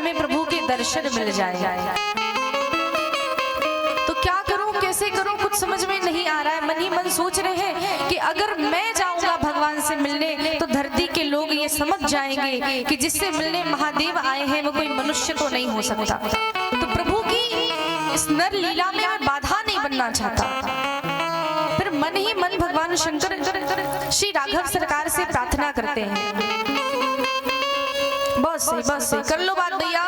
हमें प्रभु के दर्शन मिल जाए। तो क्या करूं, कैसे करूं, कुछ समझ में नहीं आ रहा है। मन ही मन सोच रहे हैं कि अगर मैं जाऊंगा भगवान से मिलने तो धरती के लोग ये समझ जाएंगे कि जिससे मिलने महादेव आए हैं वो कोई मनुष्य तो नहीं हो सकता। तो प्रभु की इस नर लीला में मैं बाधा नहीं बनना चाहता। फिर मन ही मन भगवान शंकर श्री राघव सरकार से प्रार्थना करते हैं, बस सही कर लो बात भैया,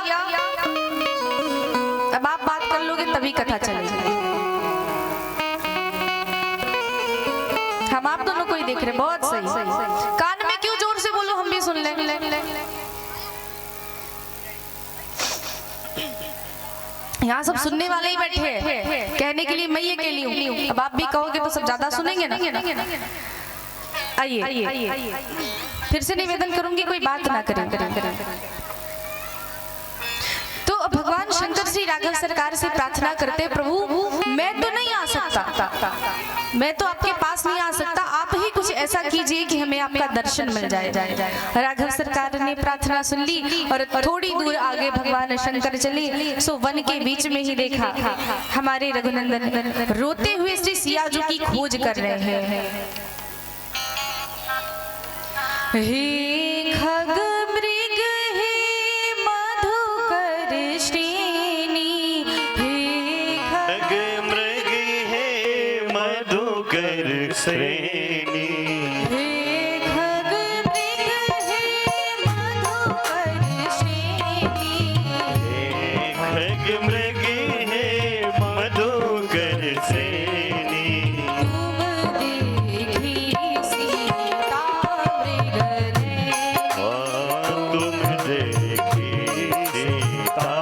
अब आप बात कर लोगे तभी कथा चलेगी। हम आप दोनों को ही देख रहे, बहुत सही। कान में क्यों जोर से बोलो, हम भी सुन लें। यहाँ सब सुनने वाले ही बैठे हैं, कहने के लिए मैं ये अकेली हूँ। अब आप भी कहोगे तो सब ज्यादा सुनेंगे ना। आइए फिर से निवेदन करूंगी, कोई बात ना करें। तो भगवान शंकर श्री राघव सरकार से प्रार्थना करते, प्रभु मैं तो नहीं आ सकता, मैं तो आपके पास नहीं आ सकता, आप ही कुछ ऐसा कीजिए कि हमें आपका दर्शन मिल जाए। राघव सरकार ने प्रार्थना सुन ली और थोड़ी दूर आगे भगवान शंकर चले। सो वन के बीच में ही देखा हमारे रघुनंदन रोते हुए श्री सियाजू की खोज कर रहे हैं। हे खग मृग हे मधुकर श्रेणी, हे खग मृग हे मधुकर श्रेणी, हे खग मृग हे मधुकर श्रेणी, हे खग मृग हे मधुकर श्रेणी, तुम देखी सीता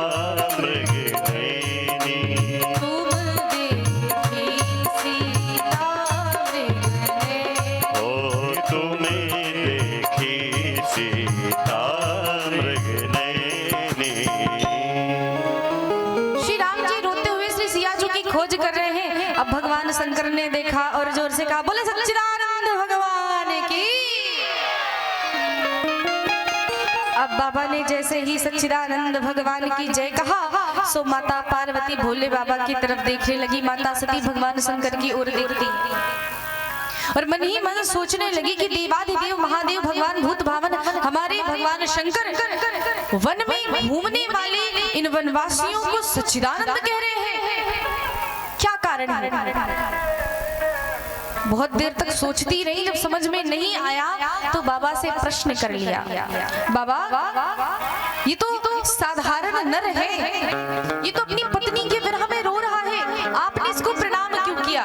मृग नैनी, तुम देखी सीता मृग नैनी, तुम देखी सीता मृग नैनी। श्री राम जी रोते हुए श्री सियाजू की खोज कर रहे हैं। अब भगवान शंकर ने देखा और जोर से कहा, बोले सच्चिदानंद भगवान की। अब बाबा ने जैसे ही सच्चिदानंद भगवान की जय कहा, सो माता पार्वती भोले बाबा की तरफ देखने लगी। माता सती भगवान शंकर की ओर देखती और मन ही मन सोचने लगी कि देवाधिदेव महादेव भगवान भूत भावन हमारे भगवान शंकर वन में घूमने वाले इन वनवासियों को सच्चिदानंद कह रहे हैं, क्या कारण है। बहुत देर तक सोचती रही, जब समझ में नहीं आया तो बाबा से प्रश्न कर लिया, बाबा ये तो साधारण नर है, ये तो अपनी पत्नी के विरह में रो रहा है, आपने इसको प्रणाम क्यों किया।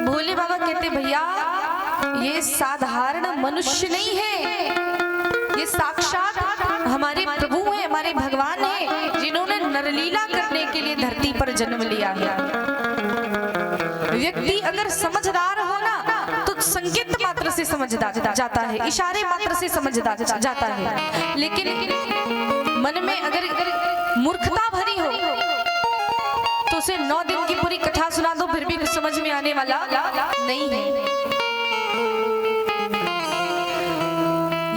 भोले बाबा कहते, भैया ये साधारण मनुष्य नहीं है, ये साक्षात हमारे प्रभु हैं, हमारे भगवान हैं, जिन्होंने नरलीला करने के लिए धरती पर जन्म लिया है। व्यक्ति अगर समझदार हो ना तो संकेत मात्र से समझदार जाता है, इशारे मात्र से समझदार जाता है, लेकिन मन में अगर मूर्खता भरी हो तो उसे 9 दिन की पूरी कथा सुना दो फिर भी कुछ समझ में आने वाला नहीं है।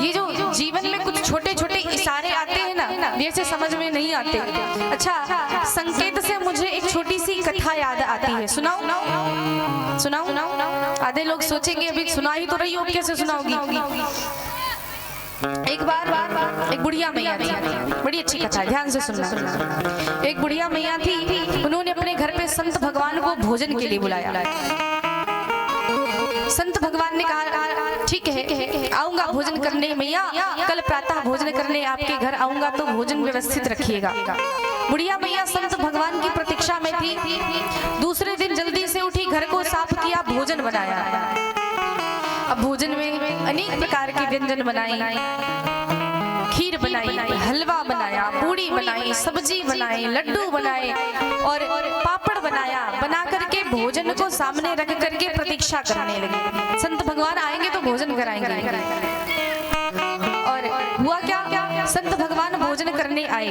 ये जो जीवन में कुछ छोटे छोटे इशारे आते हैं ना, जैसे समझ में नहीं आते। अच्छा, संकेत से मुझे एक छोटी सी कथा याद आती है, सुनाऊं? आधे लोग सोचेंगे अभी सुना ही तो रही हो, कैसे सुनाओगी। एक बार एक बुढ़िया मैया थी, बड़ी अच्छी कथा है, ध्यान से सुनना। एक बुढ़िया मैया थी, उन्होंने अपने घर पे संत भगवान को भोजन के लिए बुलाया। संत भगवान ने कहा, ठीक है आऊंगा भोजन करने मैया, कल प्रातः भोजन करने आपके घर आऊंगा तो भोजन व्यवस्थित रखिएगा। बुढ़िया मैया संत भगवान की प्रतीक्षा में थी। दूसरे दिन जल्दी से उठी, घर को साफ किया, भोजन बनाया। अब भोजन में अनेक प्रकार के व्यंजन बनाए, खीर बनाई, हलवा बनाया, पूड़ी बनाई, सब्जी बनाई, लड्डू बनाए और पापड़ बनाया। बना करके भोजन को सामने रख करके प्रतीक्षा करने लगे, संत भगवान आएंगे तो भोजन कराएंगे। और हुआ क्या, संत भगवान भोजन करने आए,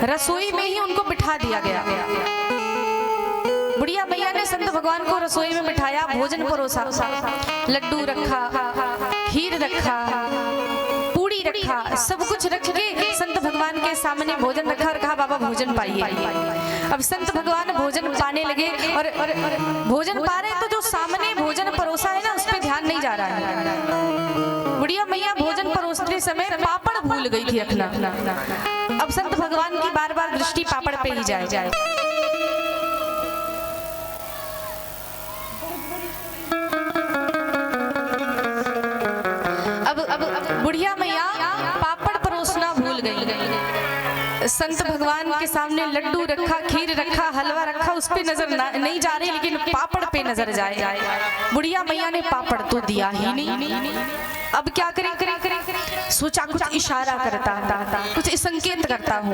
रसोई में ही उनको बिठा दिया गया। बुढ़िया मैया ने संत भगवान को रसोई में बिठाया, भोजन परोसा, लड्डू रखा, खीर रखा, पूड़ी पूरी रखा, सब कुछ रख के संत भगवान के सामने भोजन रखा और कहा बाबा भोजन पाइए। अब संत भगवान भोजन पाने लगे और भोजन पा रहे तो जो सामने भोजन परोसा है ना उस पर ध्यान नहीं जा रहा है। बुढ़िया मैया भोजन परोसते समय पापड़ भूल गई थी रखना। अब संत भगवान की बार बार दृष्टि पापड़ पे ही जाए। अब बुढ़िया मैया पापड़ परोसना भूल गई। संत भगवान के सामने लड्डू रखा, खीर रखा, हलवा रखा, उस पे नजर नहीं जा रही लेकिन पापड़ पे नजर जाए। बुढ़िया मैया ने पापड़ तो दिया ही नहीं। अब क्या करें? सोचा कुछ इशारा करता, कुछ संकेत करता हूँ।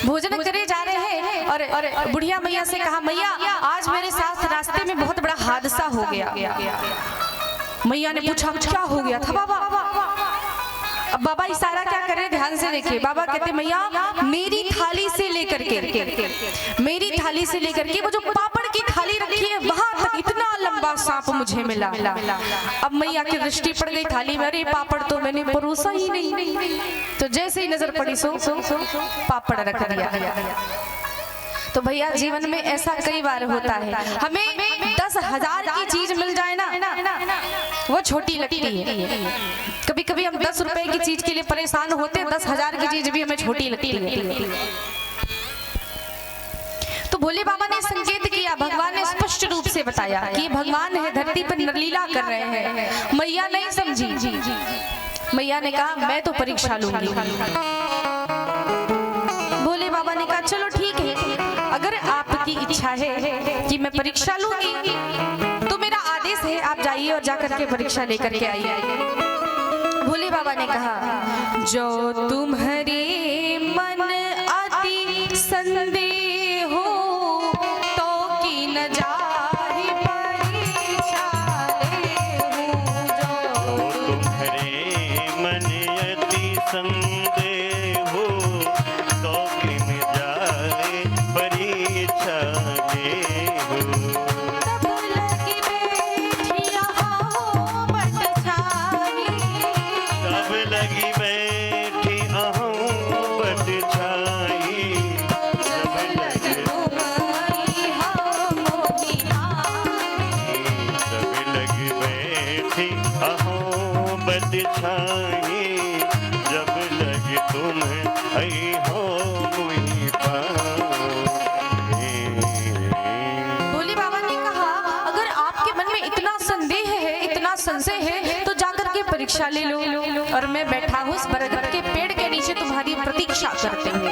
भोजन करे जा रहे हैं और बुढ़िया मैया से कहा मैया आज मेरे साथ रास्ते में बहुत बड़ा हादसा हो गया। मैया ने पूछा क्या हो गया था बाबा? अब बाबा इशारा क्या कर रहे, ध्यान से देखिए। बाबा कहते मैया मेरी थाली से लेकर के वो जो पापड़ की थाली रखी है वहां तक इतना लंबा सांप मुझे मिला। अब मैया की दृष्टि पड़ गई थाली में, अरे पापड़ तो मैंने परोसा ही नहीं। तो जैसे ही नजर पड़ी सो पापड़ रख दिया। तो भैया जीवन में ऐसा कई बार होता है, हमें 10,000 की चीज मिल जाए ना वो छोटी लगती है। कभी कभी हम 10 रुपए की चीज के लिए परेशान होते हैं, 10,000 की चीज भी हमें छोटी लगती है। तो भोले बाबा ने संकेत किया, भगवान ने स्पष्ट रूप से बताया कि भगवान है, धरती पर नरलीला कर रहे हैं। मैया नहीं समझी। मैया ने कहा मैं तो परीक्षा लूंगी। भोले बाबा ने कहा चलो ठीक है, अगर आपकी इच्छा है कि मैं परीक्षा लूंगी तो मेरा आदेश है आप जाइए और जाकर के परीक्षा लेकर के आइए। भोले बाबा ने कहा जो तुम्हारे मन अति संदेह हो तो की न जाहि परीक्षा लेहूं। जो तुम्हारे मन अति संदेह हो तो की न जाहि परीक्षा लेहूं। लगी बैठी अहूँ बट छाई, जब लगी बैठी अहूँ बट छाई, जब लगी तुम आई हो मुझी पाई। भोले बाबा ने कहा अगर आपके मन में इतना संदेह है, इतना संशय है तो जाकर के परीक्षा ले लो और मैं बैठा हूँ उस बरगद के पेड़ के नीचे तुम्हारी प्रतीक्षा करते हुए।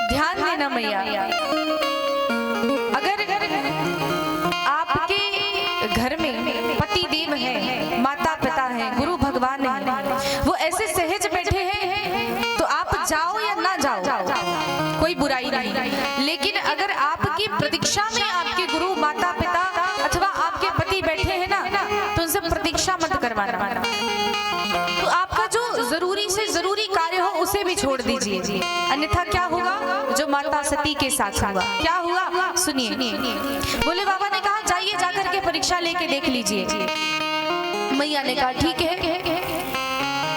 ध्यान देना मैया, अगर आपके घर में पति देव है, माता पिता है, गुरु भगवान है, वो ऐसे सहज बैठे हैं तो आप जाओ या ना जाओ कोई बुराई नहीं। लेकिन अगर आपकी प्रतीक्षा में आपके गुरु माता पिता अथवा आपके पति बैठे हैं ना तो उनसे प्रतीक्षा मत करवाना। तो आपका जो जरूरी से जरूरी कार्य हो उसे भी छोड़ दीजिए, अन्यथा क्या होगा जो माता सती के साथ हुआ। क्या हुआ सुनिए। भोले बाबा ने कहा जाइए जाकर के परीक्षा लेके देख लीजिए। मैया ने कहा ठीक है।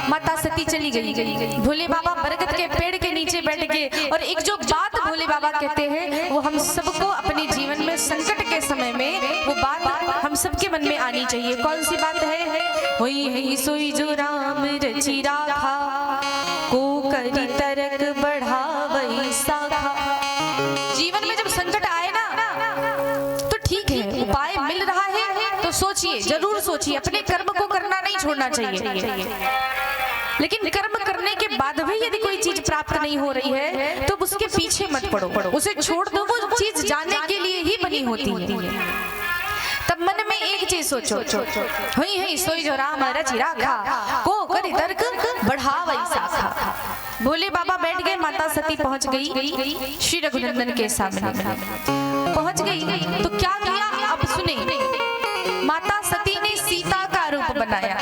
माता सती चली गई। भोले बाबा बरगद के पेड़ के नीचे बैठ गए और एक जो बात भोले बाबा कहते हैं वो हम सबको अपने जीवन में संकट के समय में वो बात हम सबके मन में आनी चाहिए। कौन सी बात है? होई है सोई जो राम रचि राखा, को करी तरक बढ़ावई शाखा। जीवन में जब संकट आए ना तो ठीक है, उपाय मिल रहा है तो सोचिए, जरूर सोचिए। अपने कर्म को करना नहीं छोड़ना चाहिए, लेकिन कर्म करने के बाद भी यदि कोई चीज प्राप्त नहीं हो रही है तो उसके पीछे मत पड़ो, उसे छोड़ दो। वो चीज जाने के लिए ही बनी होती है। तब मन में एक चीज सोचो, हुई है सोई जो राम रचि राखा, को करी तर्क बढ़ावई शाखा। भोले बाबा बैठ गए, माता सती पहुंच गई श्री रघुनंदन के सामने पहुंच गई। तो क्या किया अब सुने। माता सती ने सीता का रूप बनाया।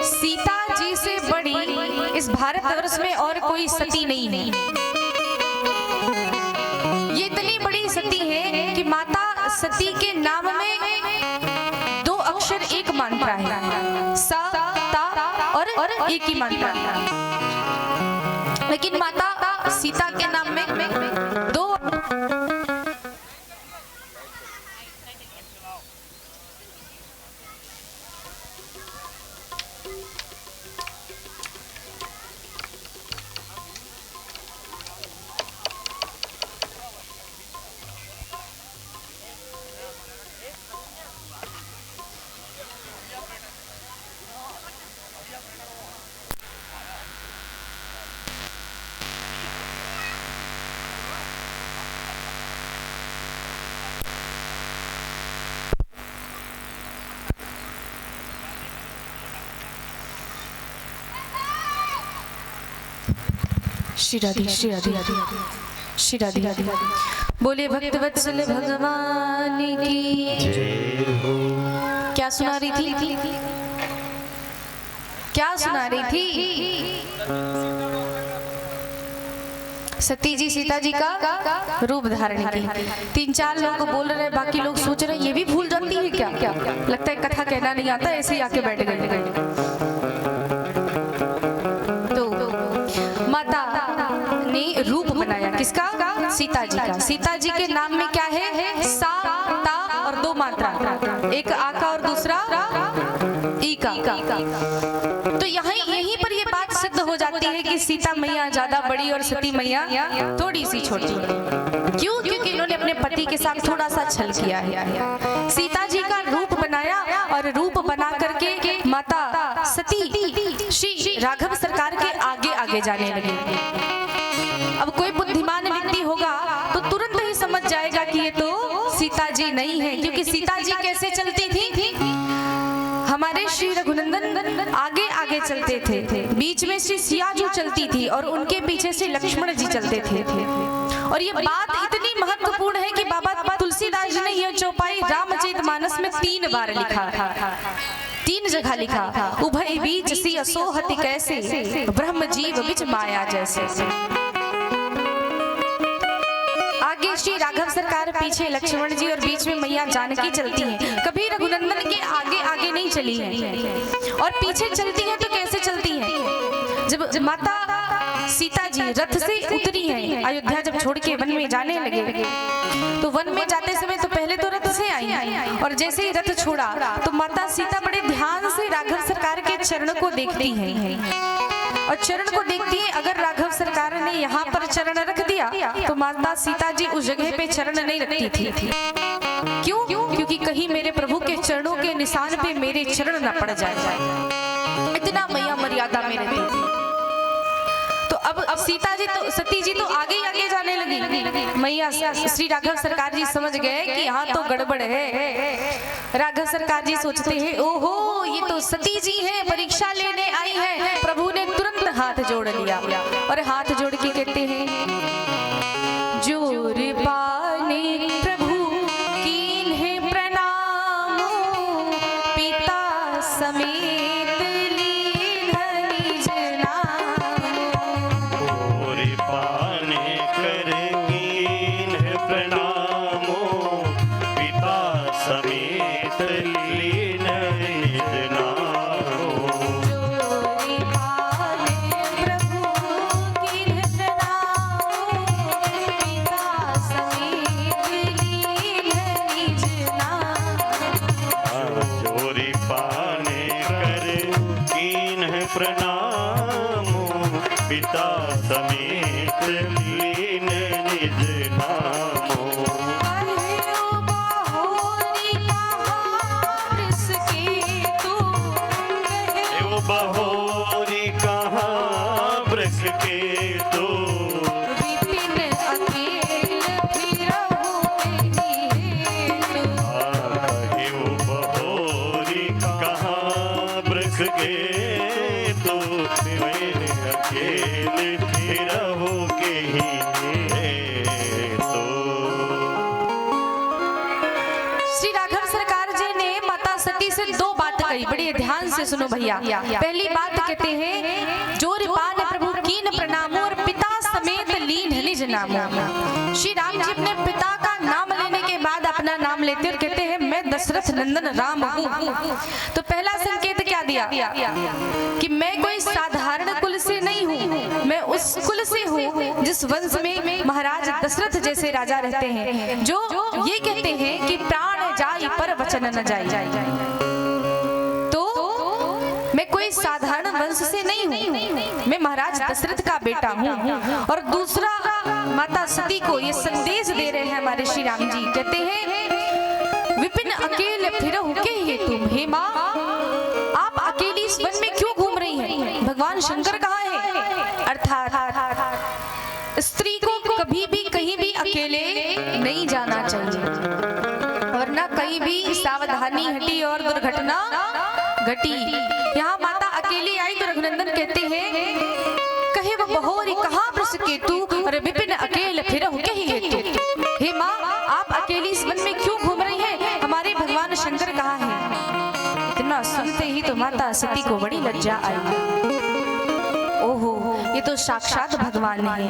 सीता जी से बड़ी इस भारतवर्ष में और कोई सती नहीं है। ये इतनी बड़ी सती है कि माता सती के नाम में 2 अक्षर 1 मात्रा है। और एक ही मात्रा। लेकिन माता सीता के नाम में दो। श्री राधे श्री राधे श्री राधे राधे। बोले भक्त वत्सल भगवान की क्या सुना रही थी? क्या सुना रही थी? सती जी सीता जी का रूप धारण की। 3-4 लोग बोल रहे हैं, बाकी लोग सोच रहे हैं ये भी भूल जाती है क्या? लगता है कथा कहना नहीं आता, ऐसे ही आके बैठ गए। ने रूप बनाया किसका? सीता जी का। सीता जी के नाम में क्या है? सा, ता और 2 मात्रा, एक आ का और दूसरा ई का। तो यहीं पर ये बात सिद्ध हो जाती है कि सीता मैया ज्यादा बड़ी और सती मैया थोड़ी सी छोटी। क्यों? क्योंकि इन्होंने अपने पति के साथ थोड़ा सा छल किया है। सीता जी का रूप बनाया और रूप बना करके माता सती श्री राघव सरकार के आगे आगे जाने लगी। अब कोई बुद्धिमान व्यक्ति होगा तो तुरंत ही समझ जाएगा कि ये तो सीता जी नहीं है, क्योंकि सीता जी कैसे चलती थी? हमारे श्री रघुनंदन आगे आगे चलते थे, बीच में श्री सिया जो चलती थी और उनके पीछे से लक्ष्मण जी चलते थे। और ये बात इतनी महत्वपूर्ण है कि बाबा तुलसीदास जी ने यह चौपाई रामचरितमानस में 3 बार लिखा था। 3 जगह लिखा। उभय बीज सी असोहति कैसे, ब्रह्म जीव बिच माया जैसे। आगे श्री राघव सरकार, पीछे लक्ष्मण जी और बीच में मैया जानकी चलती हैं। कभी रघुनंदन के आगे आगे नहीं चली हैं। और पीछे चलती हैं तो कैसे चलती हैं? जब माता सीता जी रथ से उतरी हैं, अयोध्या जब छोड़ के वन में जाने लगे, तो वन में जाते समय तो पहले तो रथ से आई, और जैसे ही रथ छोड़ा तो माता सीता बड़े ध्यान से राघव सरकार के चरण को देखती हैं। और चरण को देखती है, अगर राघव सरकार ने यहाँ पर चरण रख दिया तो माता सीता जी उस जगह पे चरण नहीं रखती थी। क्यों? क्योंकि कहीं मेरे प्रभु के चरणों के निशान पे मेरे चरण न पड़ जाए। इतना मैया मर्यादा में रहती थी। तो अब सीता जी तो सती जी तो आगे ही आगे जाने लगी। मैया श्री राघव सरकार जी समझ गए कि यहाँ तो गड़बड़ है। राघव सरकार जी सोचते हैं, ओहो ये तो सती जी हैं, परीक्षा लेने आई हैं। प्रभु ने तुरंत हाथ जोड़ लिया और हाथ जोड़ के कहते हैं, जोर पाने प्रभु कीन्हे प्रणाम, पिता समेत लीन निज नाम। जोर पाने कर कीन्हे प्रणाम, पिता समेत लीन निज नाम। प्रणाम पिता समेत लीन निज नामो। बहोरी कहाँ वृक्ष के तो, विपिन अकेल बहोरी कहाँ वृक्ष के तो, अकेले फिरहु के ही तो। श्री राघव सरकार जी ने माता सती से 2 बात कही, बड़ी ध्यान से सुनो भैया। पहली बात कहते हैं, जोर पान प्रभु कीन प्रणामो और पिता समेत लीन निज नामो। श्री राम जी अपने पिता का नाम लेने के बाद अपना नाम लेते और कहते हैं, मैं दशरथ दशरथ नंदन राम हूँ। तो पहला संकेत क्या दिया कि मैं कोई साधारण कुल से नहीं हूँ, मैं उस कुल से हूँ जिस वंश में महाराज दशरथ जैसे राजा रहते हैं, जो ये कहते हैं कि प्राण जाए पर वचन न जाए। मैं कोई साधारण वंश से नहीं हूँ, मैं महाराज दशरथ का बेटा हूँ। और दूसरा, माता सती को ये संदेश दे रहे हैं हमारे श्री राम जी, कहते हैं विपिन अकेले फिरहु के हे तुम, हे माँ आप अकेली इस वन में क्यों घूम रही हैं? भगवान शंकर कहाँ है? अर्थात स्त्री को कभी भी कहीं भी अकेले नहीं जाना चाहिए, वरना कहीं भी सावधानी हटी और दुर्घटना घटी। यहाँ माता अकेली आई तो रघुनंदन कहते हैं कहे वो बहोरी कहाँ वृष केतु, अरे विपिन अकेले फिरहु के हे तू। हे माँ आप अकेली इस वन में क्यों घूम रही हैं? हमारे भगवान शंकर कहाँ हैं? इतना सुनते ही तो माता सती को बड़ी लज्जा आई। ओहो, ये तो साक्षात भगवान है,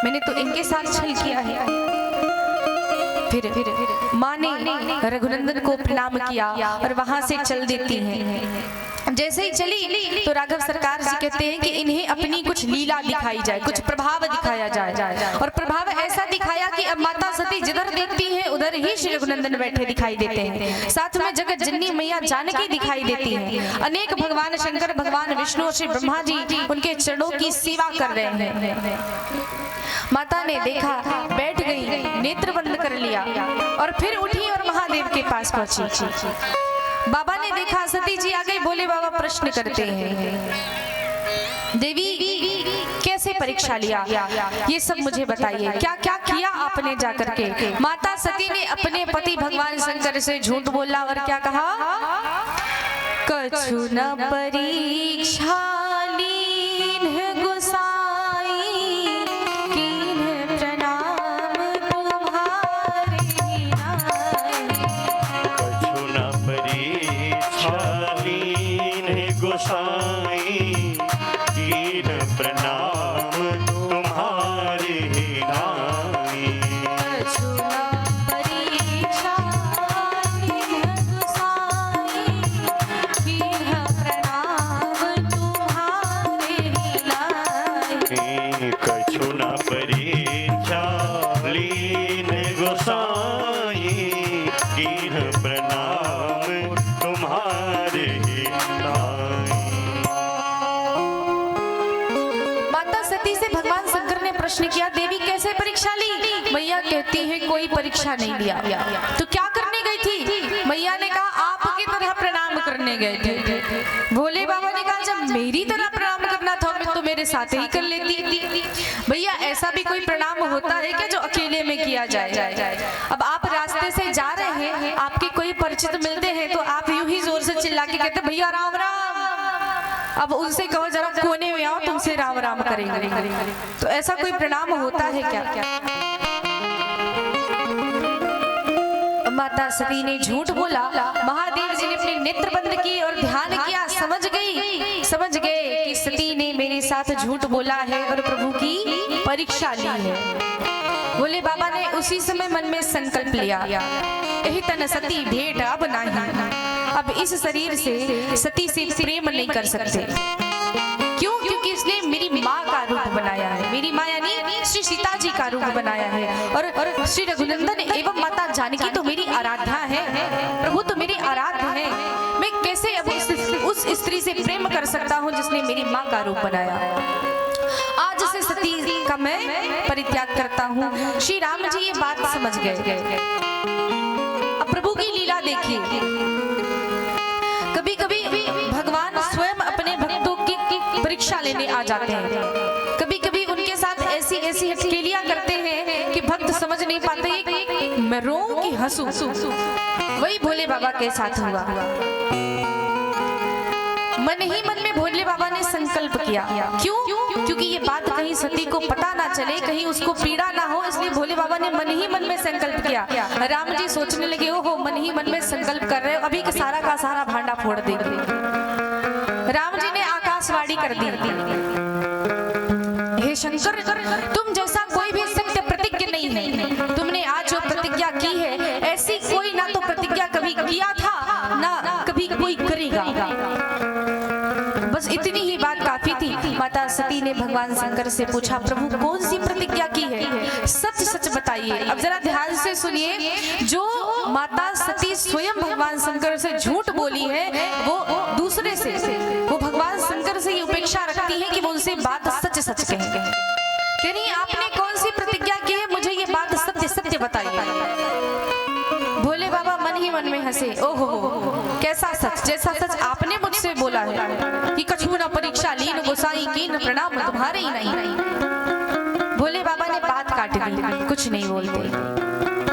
मैंने तो इनके साथ छल किया है। फिर माँ ने रघुनंदन को प्रणाम किया और वहां से चल देती हैं। जैसे ही चली तो राघव सरकार जी कहते हैं कि इन्हें अपनी कुछ लीला दिखाई जाए, कुछ प्रभाव दिखाया जाए। और प्रभाव ऐसा दिखाया कि अब माता सती जिधर देखती है उधर ही श्री रघुनंदन बैठे दिखाई देते हैं। साथ में जगत जननी मैया जानकी दिखाई देती है। अनेक भगवान शंकर, भगवान विष्णु, श्री ब्रह्मा जी उनके चरणों की सेवा कर रहे हैं। माता ने देखा, बैठ गई, नेत्र बंद कर लिया और फिर उठी और महादेव के पास पहुंची। बाबा ने देखा सती जी आ गई, बोले बाबा प्रश्न करते हैं, देवी कैसे परीक्षा लिया, ये सब मुझे बताइए, क्या क्या किया आपने जाकर के? माता सती ने अपने पति भगवान शंकर से झूठ बोला और क्या कहा, कछु न परीक्षा लीन गोसाई, कीन्ह प्रणाम तुम्हारे नाई। कछु न परीक्षा लीन गोसाई, कीन्ह प्रणाम तुम्हारे नाई। कछु न परीक्षा लीन गोसाई, कीन्ह प्रणाम तुम्हारे नाई। कछु न परीक्षा लीन गोसाई, कीन्ह प्रणाम तुम्हारे नाई। माता सती से भगवान शंकर ने प्रश्न किया, देवी कैसे परीक्षा ली? मैया कहती है कोई परीक्षा नहीं लिया। तो क्या करने गई थी? मैया ने कहा आपकी तरह प्रणाम करने गए थे। भोले बाबा ने कहा जब मेरी तरह प्रणाम करना था मैं तो मेरे साथ ही कर लेती। भैया ऐसा भी कोई प्रणाम होता है क्या जो अकेले में किया जाए? अब आप रास्ते से जा रहे हैं, आपके कोई परिचित मिलते हैं तो आप यूं ही जोर से चिल्ला के कहते भैया राम राम। अब उनसे कहो जरा कोने में आओ, तुमसे राम राम करेंगे। तो ऐसा कोई प्रणाम होता है क्या? माता सती ने झूठ बोला। महादेव जी ने अपने नेत्र बंद किए और ध्यान किया, समझ गए कि सती ने मेरे साथ झूठ बोला है और प्रभु की परीक्षा ली है। भोले बाबा ने उसी समय मन में संकल्प लिया, यही तन सती भेंट अब नहीं, अब इस शरीर से सती से प्रेम नहीं कर सकते। क्यों? क्योंकि इसने मेरी माँ का रूप बनाया है, मेरी माँ यानी श्री सीता जी का रूप बनाया है। और श्री रघुनंदन एवं माता जानकी तो मेरी आराध्या है, प्रभु तो मेरे आराध्य है। मैं कैसे अब उस स्त्री से प्रेम कर सकता हूँ जिसने मेरी माँ का रूप बनाया? आज से सती का मैं परित्याग करता हूँ। श्री राम जी ये बात समझ गए। अब प्रभु की लीला देखिए, कभी कभी भगवान स्वयं अपने भक्तों की परीक्षा लेने आ जाते हैं। कभी कभी उनके साथ ऐसी हथेलियां करते हैं कि भक्त समझ नहीं पाते कि मैं रोऊं कि हंसूं। वही भोले बाबा के साथ हुआ। मन ही मन में भोले बाबा ने संकल्प किया। क्यों? क्योंकि ये बात कहीं सती को पता ना चले, कहीं उसको पीड़ा ना हो, इसलिए भोले बाबा ने मन ही मन में संकल्प किया। राम जी सोचने लगे, ओहो मन ही मन में संकल्प कर रहे हो, अभी का सारा भांडा फोड़ देंगे। राम जी ने आकाशवाणी कर दी, हे शंकर तुम जैसा कोई भी सत्य प्रतिज्ञ नहीं है। तुमने आज जो प्रतिज्ञा की है ऐसी कोई ना तो प्रतिज्ञा कभी किया था ना कभी कोई करेगा। बस इतनी ही बात काफी थी। माता सती ने भगवान शंकर से पूछा, प्रभु कौन सी प्रतिज्ञा की है, सच सच बताइए। अब जरा ध्यान से सुनिए, जो माता सती स्वयं भगवान शंकर से झूठ बोली है, वो दूसरे से, वो भगवान शंकर से ये उपेक्षा रखती है कि वो उनसे बात सच सच कहेंगे। कह रही आपने कौन सी प्रतिज्ञा की है, मुझे ये बात सत्य सत्य बताइए। भोले बाबा मन ही मन में हंसे, ओहो कैसा सच, जैसा सच आपने मुझसे बोला है कि कछु न परीक्षा लीन गोसाई की न प्रणाम तुम्हारे ही नहीं। भोले बाबा ने बात काट दी, कुछ नहीं बोलते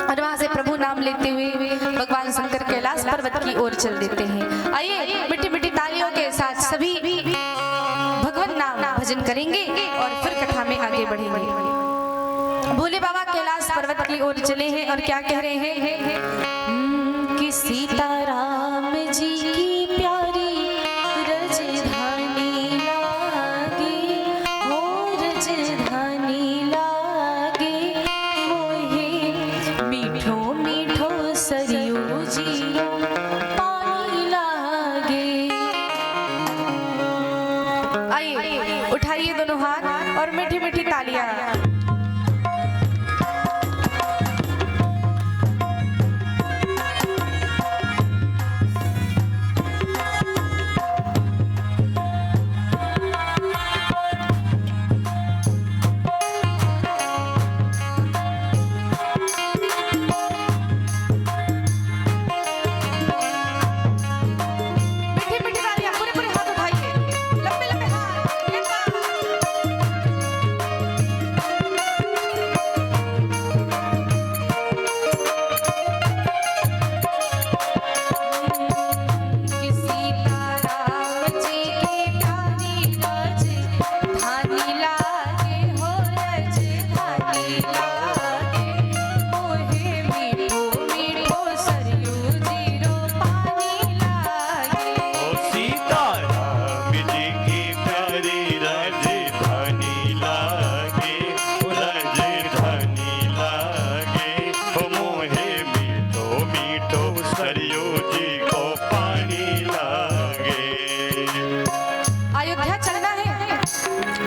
और वहां से प्रभु नाम लेते हुए भगवान शंकर कैलाश पर्वत की ओर चल देते हैं। आइए मिट्टी मिट्टी तालियों के साथ सभी भगवान नाम भजन करेंगे और फिर कथा में आगे बढ़ेंगे। भोले बाबा कैलाश पर्वत की ओर चले हैं और क्या कह रहे हैं कि सीताराम जी की प्यारी रजधानी लागे, हो रजधानी लागे, मोहे मीठो मीठो सरयू जीरो पानी लागे। आइए उठाइए दोनों हाथ और मीठी मीठी तालियां।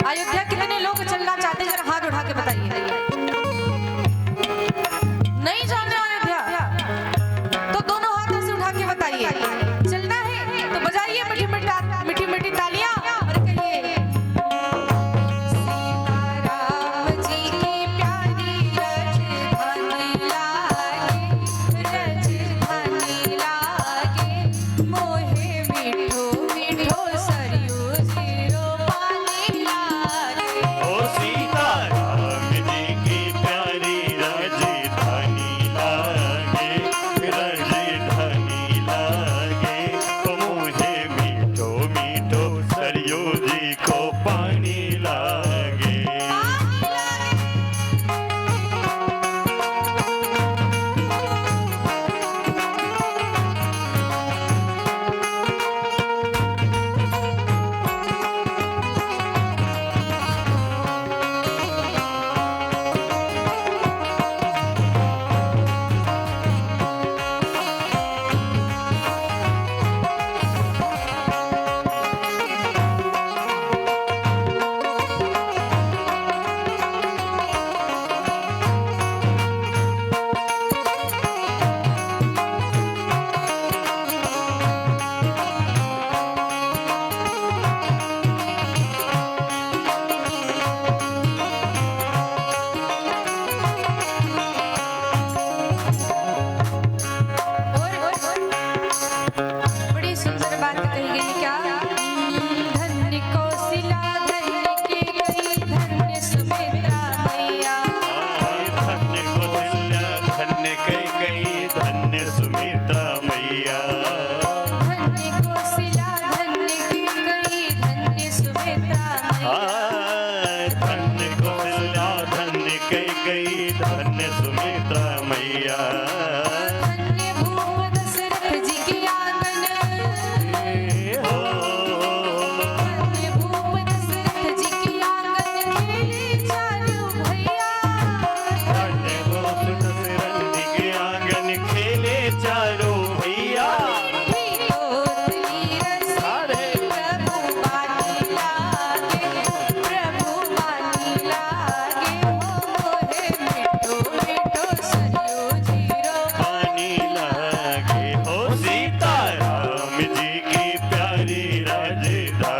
अयोध्या कितने लोग चलना चाहते हैं, जरा हाथ उठा के बताइए। नहीं जाने अयोध्या तो दोनों हाथ ऐसे उठा के बताइए। चलना है तो बजाइए मीठी मीठी तालियां और कहिए सीताराम जी की प्यारी रजधानी लागे, रजधानी लागे, मोहे मीठो मीठो सरयू जीरो पानी लागे। ओ सीताराम जी की प्यारी राजधानी लागे, राजधानी लागे, ओ मुझे मीठो मीठो सरयू जी को पानी लागे।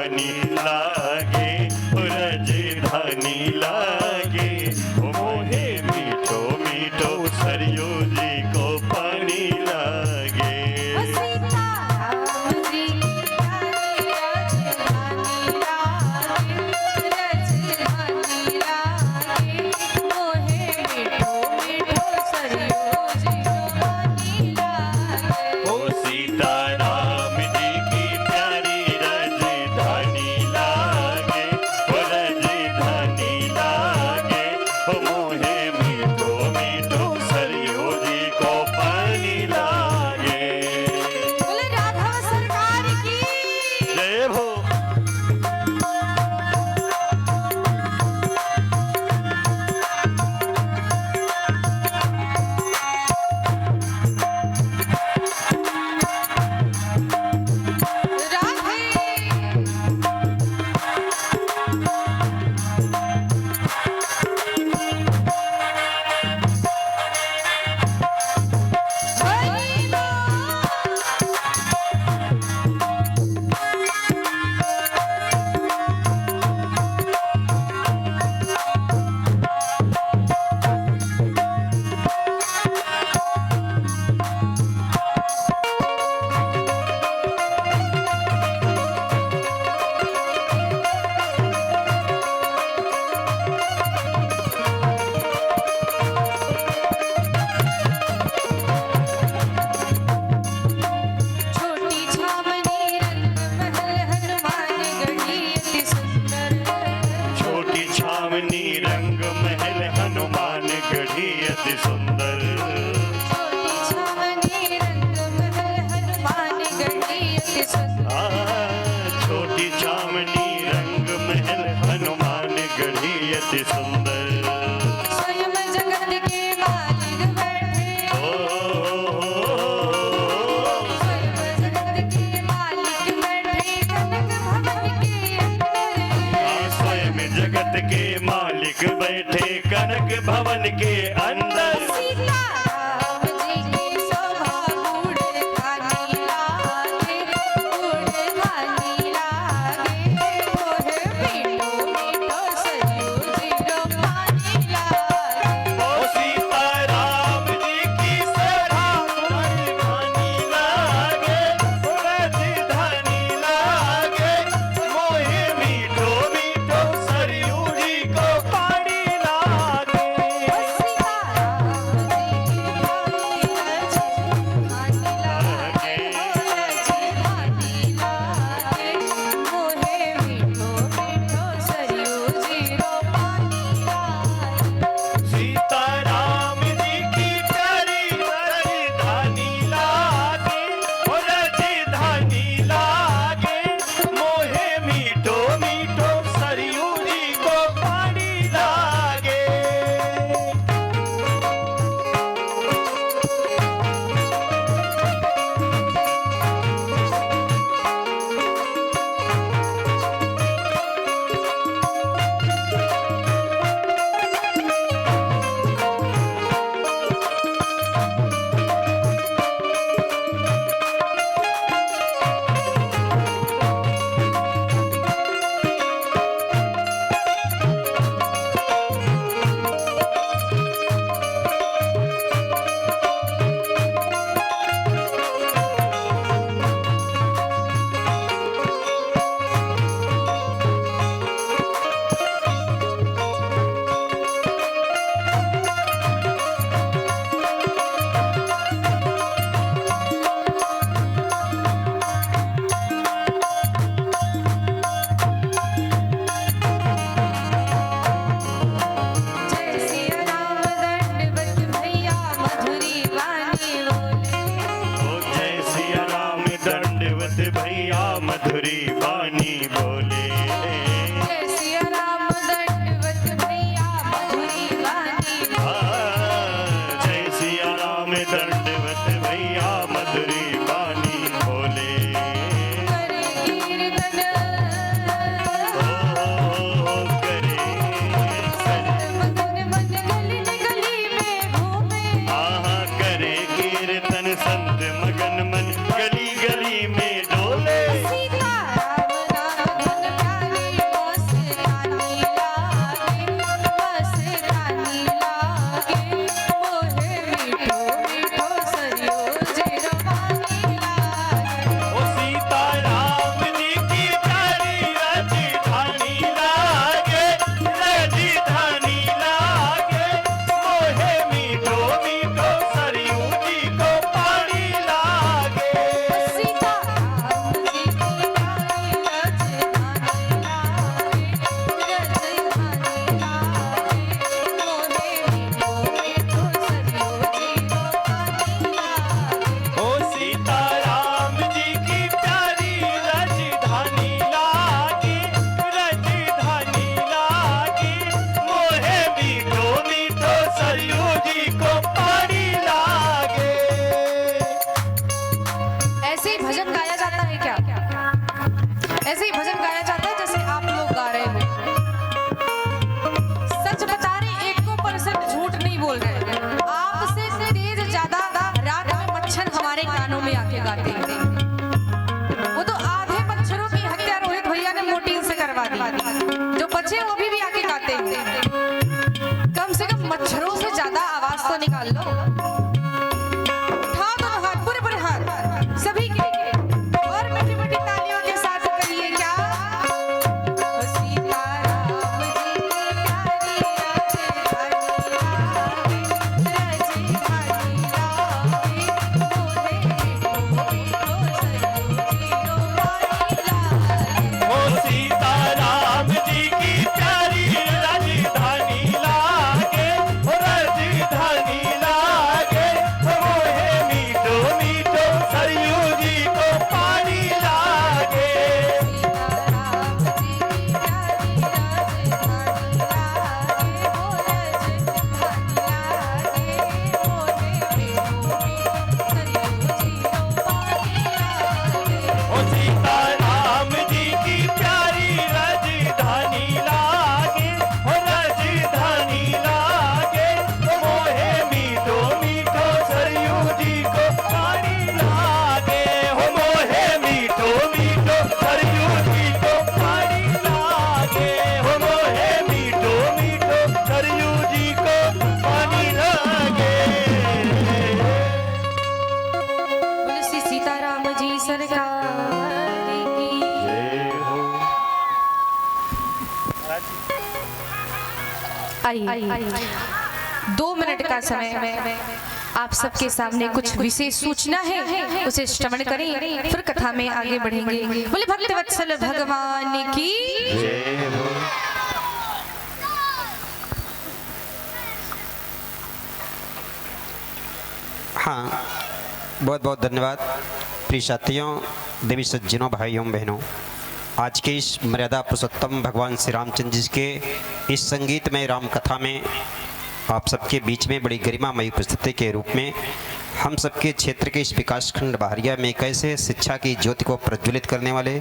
राजधानी लागे राजधानी लागे मोहे मीठो मीठो सरयू जी को पानी लागे सीताराम जी की प्यारी राजधानी लागे राजधानी लागे मोहे मीठो मीठो सरयू जी को पानी लागे ओ सीताराम जी की प्यारी राजधानी लागे ओ राजधानी लागे ओ मोहे मीठो मीठो सरयू जी को पानी लागे बोले राघव सरकार की जय हो राधे हरि छोटी छावनी रंग महल हनुमान गढ़ी अति सुंदर छोटी छावनी रंग महल हनुमान गढ़ी अति सुंदर छोटी छावनी रंग महल हनुमान गढ़ी अति सुंदर छोटी छावनी रंग महल हनुमान गढ़ी अति सुंदर स्वयं जगत के मालिक बैठे स्वयं जगत के मालिक बैठे कनक भवन के अंदर स्वयं जगत के मालिक बैठे कनक भवन के अंदर सीताराम जी की शोभा बूढ़ खानी लागे बूढ़ खानी लागे मोहे मीठो मीठो सरयू जी रो पानी लागे ओ सीताराम जी की सभा राजधानी लागे ओ राजधानी लागे मोहे मीठो मीठो सरयू जी को पानी लागे करवा दी। जो बचे वो भी आके गाते हैं। कम से कम मच्छरों से ज्यादा आवाज तो निकाल लो। उठाओ दोनों हाथ, पूरे पूरे हाथ सभी के और मीठी मीठी तालियों के साथ कहिए क्या, सीताराम जी की प्यारी राजधानी लागे, राजधानी लागे, मोहे मीठो मीठो सरयू जी रो पानी लागे। ओ सीताराम जी की प्यारी राजधानी लागे, ओ राजधानी लागे, मोहे मीठो मीठो सरयू जी को पानी लागे। सीताराम जी की प्यारी राजधानी लागे, वो राजधानी लागे, मोहे मीठो मीठो सरयू जी रो पानी लागे। ओ सीताराम जी की प्यारी राजधानी लागे, ओ राजधानी लागे, मोहे मीठो मीठो सरयू जी को पानी लागे, हो मोहे मीठो मीठो सरयू जी को पानी लागे, हो मोहे मीठो मीठो सरयू जी को पानी लागे। बोले श्री सीताराम जी सरकार की। जय हो। आइए 2 मिनट का समय आप सबके सामने कुछ विशेष सूचना है, उसे श्रवण करें फिर कथा में आगे बढ़ेंगे। बोले भक्तवत्सल भगवान की। जय हो। हाँ, बहुत बहुत धन्यवाद प्रिय साथियों, देवी सज्जनों, भाइयों बहनों। आज के इस मर्यादा पुरुषोत्तम भगवान श्री रामचंद्र जी के इस संगीतमय राम कथा में आप सबके बीच में बड़ी गरिमामयी उपस्थिति के रूप में हम सबके क्षेत्र के इस विकासखंड बहरिया में कैसे शिक्षा की ज्योति को प्रज्वलित करने वाले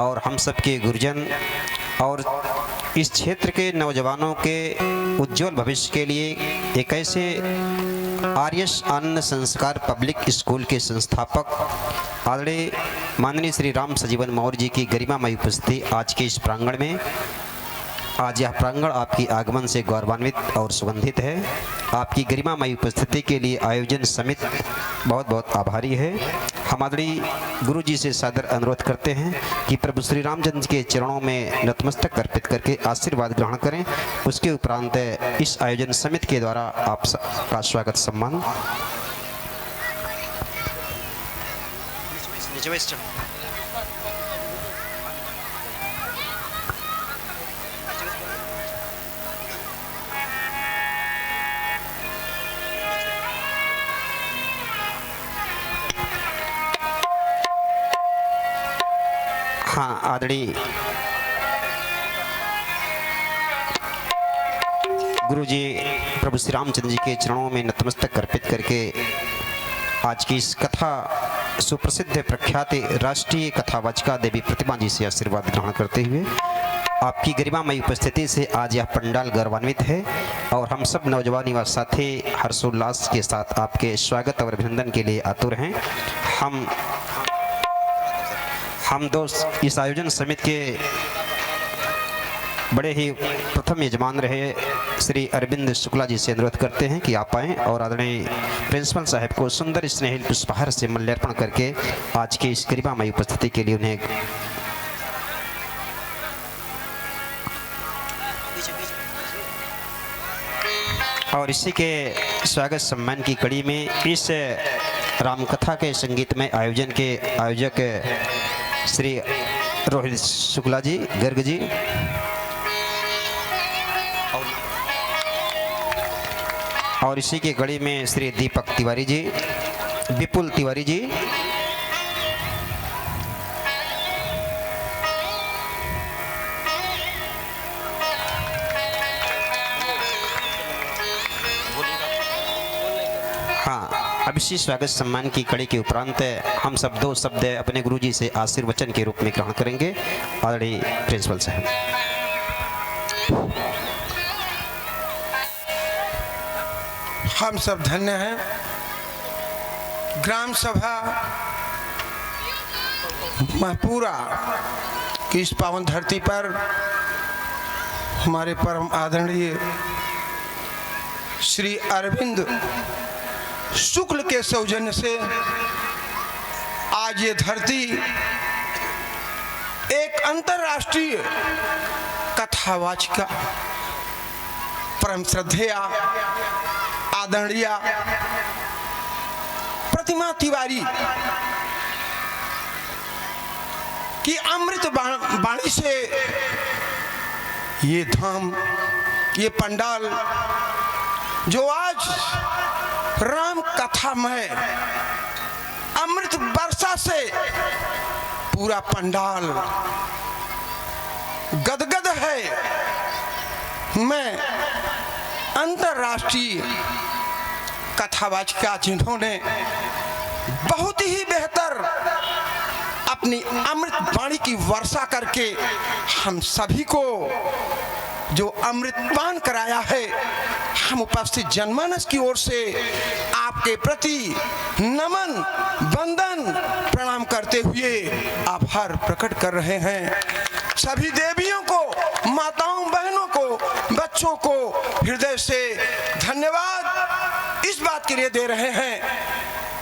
और हम सबके गुरुजन और इस क्षेत्र के नौजवानों के उज्जवल भविष्य के लिए एक ऐसे आर्यस आनंद संस्कार पब्लिक स्कूल के संस्थापक आदरणीय माननीय श्री राम सजीवन मौर्य जी की गरिमामयी उपस्थिति आज के इस प्रांगण में। आज यह प्रांगण आपकी आगमन से गौरवान्वित और सुगंधित है। आपकी गरिमामयी उपस्थिति के लिए आयोजन समिति बहुत बहुत आभारी है। हम आदरणीय गुरु जी से सादर अनुरोध करते हैं कि प्रभु श्री रामचंद्र के चरणों में नतमस्तक अर्पित करके आशीर्वाद ग्रहण करें। उसके उपरांत इस आयोजन समिति के द्वारा आप का स्वागत सम्मान। हाँ, आदरणीय गुरु जी प्रभु श्री रामचंद्र जी के चरणों में नतमस्तक अर्पित करके आज की इस कथा सुप्रसिद्ध प्रख्यात राष्ट्रीय कथावाचिका देवी प्रतिमा जी से आशीर्वाद ग्रहण करते हुए आपकी गरिमामयी उपस्थिति से आज यह पंडाल गौरवान्वित है और हम सब नौजवान युवा साथी हर्षोल्लास के साथ आपके स्वागत और अभिनंदन के लिए आतुर हैं। हम दोस्त इस आयोजन समिति के बड़े ही प्रथम यजमान रहे श्री अरविंद शुक्ला जी से अनुरोध करते हैं कि आप आएँ और आदरणीय प्रिंसिपल साहब को सुंदर स्नेहिल पुष्पहार से माल्यार्पण करके आज की इस गरिमामयी उपस्थिति के लिए उन्हें और इसी के स्वागत सम्मान की कड़ी में इस रामकथा के संगीतमय आयोजन के आयोजक श्री रोहित शुक्ला जी, गर्ग जी और इसी की कड़ी में श्री दीपक तिवारी जी, विपुल तिवारी जी हाँ, अब इसी स्वागत सम्मान की कड़ी के उपरांत हम सब 2 शब्द अपने गुरुजी से आशीर्वचन के रूप में ग्रहण करेंगे। आदरणीय प्रिंसिपल साहब। हम सब धन्य हैं। ग्राम सभा पूरा कि इस पावन धरती पर हमारे परम आदरणीय श्री अरविंद शुक्ल के सौजन्य से आज ये धरती एक अंतर्राष्ट्रीय कथावाचिका परम श्रद्धेय आदरणीय प्रतिमा तिवारी की अमृत वाणी से ये धाम, ये पंडाल जो आज राम कथा में अमृत वर्षा से पूरा पंडाल गदगद है, मैं अंतर्राष्ट्रीय कथावाचिका जिन्होंने बहुत ही बेहतर अपनी अमृत वाणी की वर्षा करके हम सभी को जो अमृतपान कराया है, हम उपस्थित जनमानस की ओर से आपके प्रति नमन वंदन प्रणाम करते हुए आभार प्रकट कर रहे हैं। सभी देवियों को, माताओं बहनों को, बच्चों को हृदय से धन्यवाद इस बात के लिए दे रहे हैं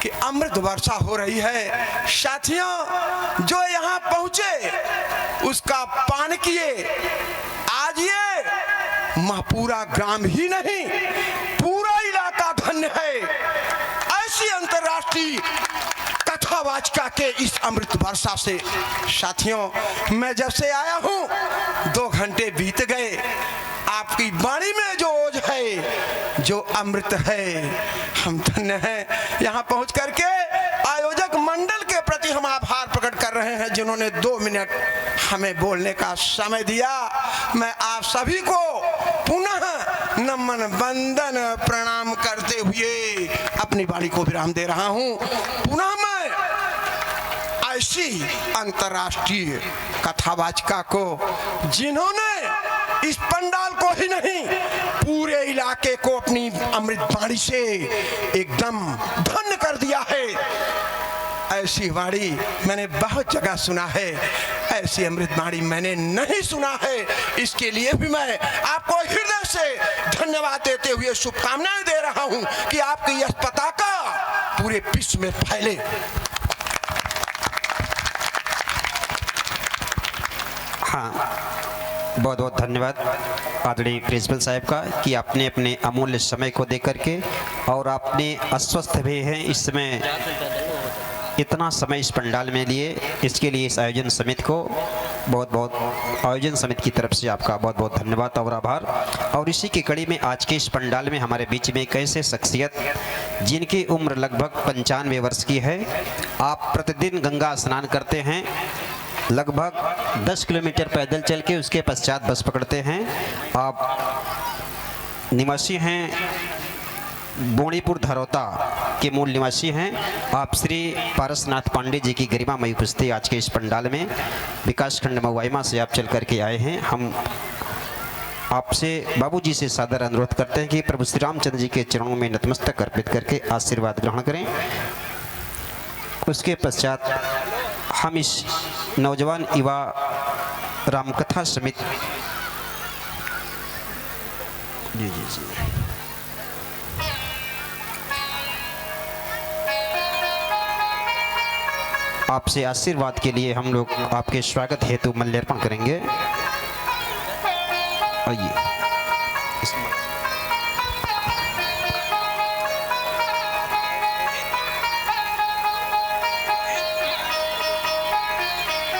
कि अमृत वर्षा हो रही है। साथियों, जो यहाँ पहुंचे उसका पान किए, आज ये पूरा ग्राम ही नहीं पूरा इलाका धन्य है। ऐसी अंतर्राष्ट्रीय कथावाचिका के इस अमृत वर्षा से साथियों, मैं जब से आया हूँ 2 घंटे बीत गए। आपकी वाणी में जो ओज है, जो अमृत है, हम धन्य हैं। यहाँ पहुँच करके आयोजक मंडल के प्रति हम आभार प्रकट कर रहे हैं जिन्होंने 2 मिनट हमें बोलने का समय दिया। मैं आप सभी को पुनः नमन वंदन प्रणाम करते हुए अपनी वाणी को विराम दे रहा हूँ। पुनः मैं ऐसी अंतर्राष्ट्रीय कथावाचिका को जिन्होंने इस पंडाल को ही नहीं पूरे इलाके को अपनी अमृत वाणी से एकदम धन्य कर दिया है, ऐसी वाणी मैंने बहुत जगह सुना है, ऐसी अमृत वाणी मैंने नहीं सुना है। इसके लिए भी मैं आपको हृदय से धन्यवाद देते हुए शुभकामनाएं दे रहा हूं कि आपकी यह पताका पूरे विश्व में फैले। हाँ, बहुत बहुत धन्यवाद आदरणीय प्रिंसिपल साहब का कि आपने अपने अमूल्य समय को दे करके और आपने अस्वस्थ भी हैं इस समय इतना समय इस पंडाल में लिए, इसके लिए इस आयोजन समिति को बहुत बहुत आयोजन समिति की तरफ से आपका बहुत बहुत धन्यवाद और आभार। और इसी की कड़ी में आज के इस पंडाल में हमारे बीच में एक ऐसे शख्सियत जिनकी उम्र लगभग 95 वर्ष की है। आप प्रतिदिन गंगा स्नान करते हैं, लगभग 10 किलोमीटर पैदल चल के उसके पश्चात बस पकड़ते हैं। आप निवासी हैं बोणीपुर धरौता के मूल निवासी हैं। आप श्री पारसनाथ पांडे जी की गरिमामयी उपस्थिति आज के इस पंडाल में विकास खंड महुआइमा से आप चल करके आए हैं। हम आपसे बाबूजी से सादर अनुरोध करते हैं कि प्रभु श्री रामचंद्र जी के चरणों में नतमस्तक अर्पित करके आशीर्वाद ग्रहण करें। उसके पश्चात हम इस नौजवान युवा रामकथा समिति जी जी जी आपसे आशीर्वाद के लिए हम लोग आपके स्वागत हेतु माल्यार्पण करेंगे। आइए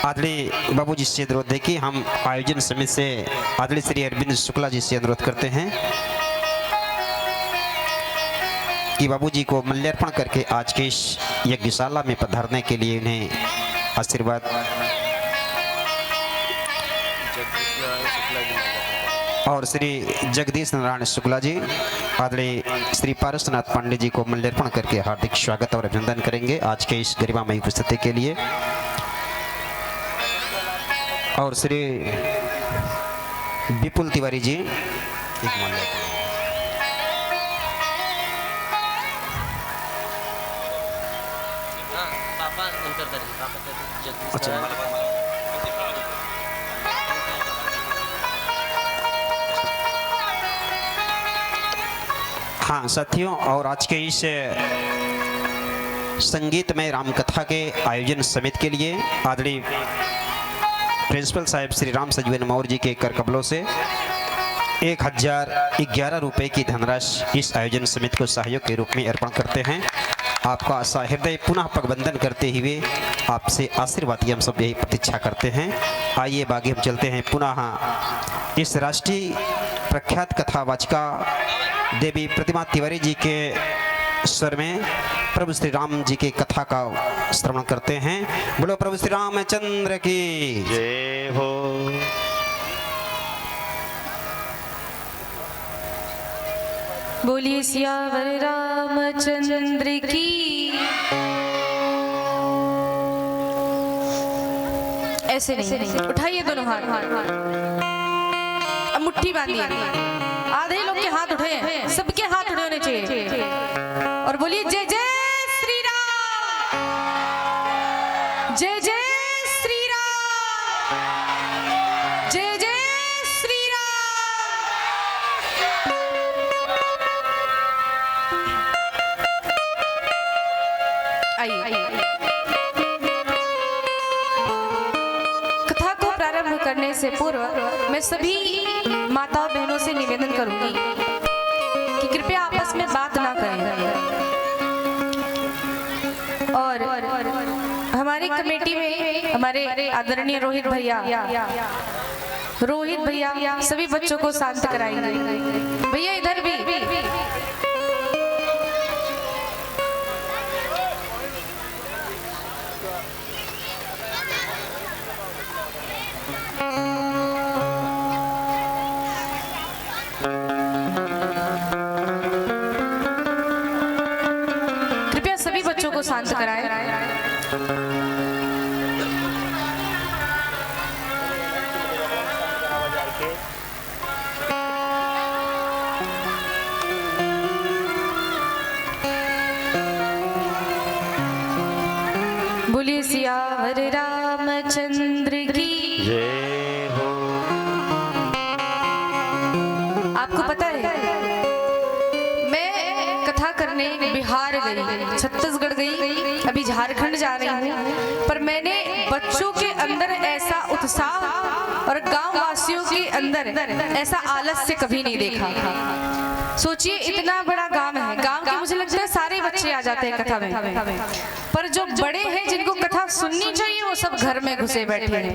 आदरणीय बाबूजी से अनुरोध है कि हम आयोजन समिति से आदरणीय श्री अरविंद शुक्ला जी से अनुरोध करते हैं कि बाबूजी को माल्यार्पण करके आज के इस यज्ञशाला में पधारने के लिए उन्हें आशीर्वाद और श्री जगदीश नारायण शुक्ला जी आदरणीय श्री पारसनाथ पांडे जी को माल्यार्पण करके हार्दिक स्वागत और अभिनंदन करेंगे आज के इस गरिमामयी उपस्थिति के लिए। और श्री विपुल तिवारी जी हाँ साथियों, और आज के इस संगीतमय रामकथा के आयोजन समिति के लिए आदरणीय प्रिंसिपल साहिब श्री राम सजीवन मौर्य जी के कर कमलों से 1011 रुपये की धनराशि इस आयोजन समिति को सहयोग के रूप में अर्पण करते हैं। आपका सहृदय पुनः पगबंधन करते हुए आपसे आशीर्वाद की हम सब यही प्रतीक्षा करते हैं। आइए बागी हम चलते हैं पुनः इस राष्ट्रीय प्रख्यात कथावाचिका देवी प्रतिमा तिवारी जी के स्वर में प्रभु श्री राम जी की कथा का श्रवण करते हैं। बोलो प्रभु श्री रामचंद्र की जय हो। बोलिए सियावर रामचंद्र की। ऐसे नहीं, उठाइए दोनों हाथ, अब मुट्ठी बांधिए। आधे लोग के हाथ उठे हैं, सबके हाथ उठे होने चाहिए और बोलिए जय जय श्री राम, जय जय श्री राम, जय जय श्री राम। आइए कथा को प्रारंभ करने से पूर्व मैं सभी माताओं बहनों से निवेदन करूंगी कि कृपया आपस में बात ना करें। और हमारी कमेटी में हमारे आदरणीय रोहित भैया सभी बच्चों को शांत कराएंगे। भैया इधर भी। कृपया सभी बच्चों को शांत कराएं। बोलिए सियावर रामचंद्र की जय हो। आपको पता है मैं कथा करने बिहार गई, छत्तीसगढ़ गई, अभी झारखंड जा रही हूँ, पर मैंने बच्चों के अंदर ऐसा उत्साह और गांव वासियों के अंदर ऐसा आलस्य कभी नहीं देखा। सोचिए इतना बड़ा गांव है, गांव के मुझे लगता है सारे बच्चे आ जाते हैं कथा में, पर जो बड़े हैं जिनको कथा सुननी चाहिए वो सब घर में घुसे बैठे हैं।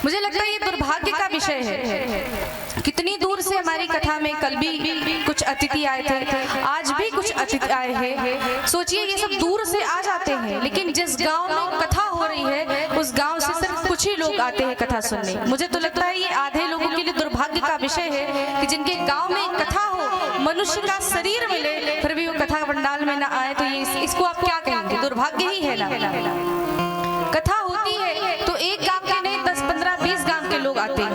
मुझे लगता है ये दुर्भाग्य का विषय है। कितनी दूर से हमारी कथा में कल भी कुछ अतिथि आए थे, आज भी कुछ अतिथि आए हैं। सोचिए ये सब दूर से आ जाते हैं, लेकिन जिस गांव में कथा हो रही है उस गांव से सिर्फ कुछ ही लोग आते हैं कथा सुनने। मुझे तो लगता है ये आधे लोगों के लिए दुर्भाग्य का विषय है कि जिनके गाँव में कथा हो, मनुष्य का शरीर मिले, फिर भी वो कथा पंडाल में ना आए, तो ये इसको आप क्या कहेंगे? दुर्भाग्य ही है ना। कथा होती है तो एक गांव के नहीं 10, 15, 20 गांव के लोग आते हैं।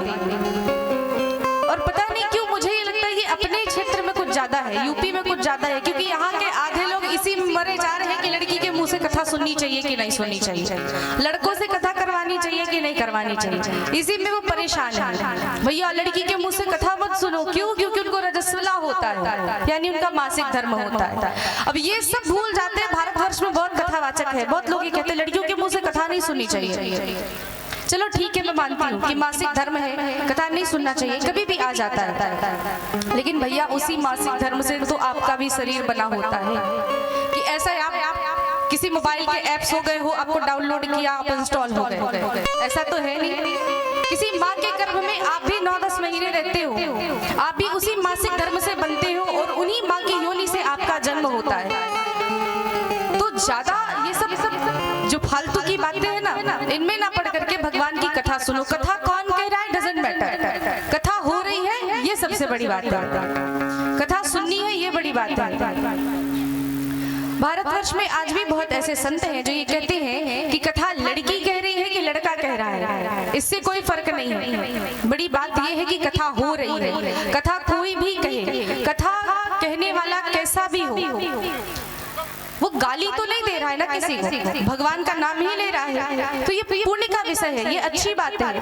और पता नहीं क्यों मुझे ये लगता है कि अपने क्षेत्र में कुछ ज्यादा है, यूपी में कुछ ज्यादा है, क्योंकि यहाँ के आधे लोग इसी में मरे जा रहे हैं कि लड़की के मुंह से कथा सुननी चाहिए कि नहीं सुननी चाहिए, लड़कों से कथा करवानी चाहिए कि नहीं करवानी चाहिए, इसी में वो परेशान है। भैया लड़की के मुंह से कथा मत सुनो, क्यों? क्योंकि उनको रजस्वला होता है, यानी उनका मासिक धर्म होता है। अब ये सब भूल जाते हैं। भारतवर्ष में बहुत कथावाचक है, बहुत लोग ये कहते हैं लड़कियों के मुंह से कथा नहीं सुननी चाहिए। चलो ठीक है, मैं मानती हूँ कि मासिक धर्म है, कथा नहीं सुनना चाहिए, कभी भी आ जाता है, लेकिन भैया उसी मासिक धर्म से तो आपका भी शरीर बना होता है कि ऐसा आप किसी मोबाइल के ऐप्स हो गए हो, आपको डाउनलोड किया, आप इंस्टॉल हो गए, ऐसा तो है नहीं। किसी माँ के गर्भ में आप भी 9-10 महीने रहते हो, आप भी उसी मासिक धर्म से बनते हो और उन्हीं माँ की योनि से आपका जन्म होता है। तो ज्यादा ये सब जो फालतू की बातें हैं ना, इनमें ना पढ़ करके भगवान की कथा सुनो। कथा कौन कह रहा है डजंट मैटर, कथा हो रही है ये सबसे बड़ी बात है, कथा सुननी है ये बड़ी बात है। भारतवर्ष में आज भी बहुत ऐसे संत हैं जो ये कहते हैं कि कथा लड़की कह रही है कि लड़का कह रहा है, इससे कोई फर्क नहीं है। बड़ी बात ये है कि कथा हो रही है, कथा कोई भी कहे, कथा कहने वाला कैसा भी हो, वो गाली तो नहीं दे रहा है ना किसी को, भगवान का नाम ही ले रहा है, तो ये पुण्य का विषय है, ये अच्छी बात है।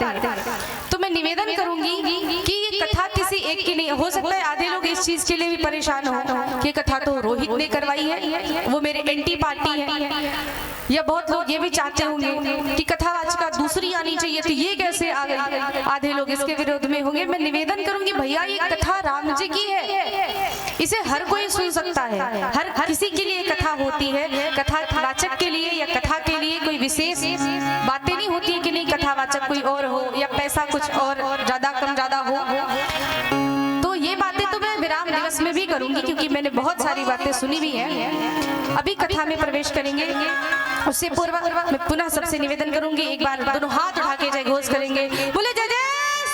तो मैं निवेदन करूंगी कि ये कथा किसी एक की नहीं हो सकता है, आधे लोग इस चीज चीज के लिए भी परेशान हो कि कथा तो रोहित ने करवाई है, वो मेरे एंटी पार्टी है, या बहुत लोग ये भी चाहते होंगे कि कथावाचिका दूसरी आनी चाहिए, तो ये कैसे आ गई, आधे लोग इसके विरोध में होंगे। मैं निवेदन करूंगी भैया ये कथा राम जी की है, इसे हर कोई सुन सकता है, हर किसी के लिए कथा होती है। कथावाचक के लिए या कथा के लिए कोई विशेष बातें नहीं होती है कि नहीं कथावाचक कोई और हो या पैसा कुछ और ज्यादा कम ज्यादा हो। तो ये बातें तो मैं विराम दिवस में भी करूंगी क्योंकि मैंने बहुत सारी बातें सुनी भी हैं। अभी कथा में प्रवेश करेंगे, उससे पूर्व मैं पुनः सबसे निवेदन करूंगी, एक बार दोनों हाथ उठा के जय घोष करेंगे, बोले जय जय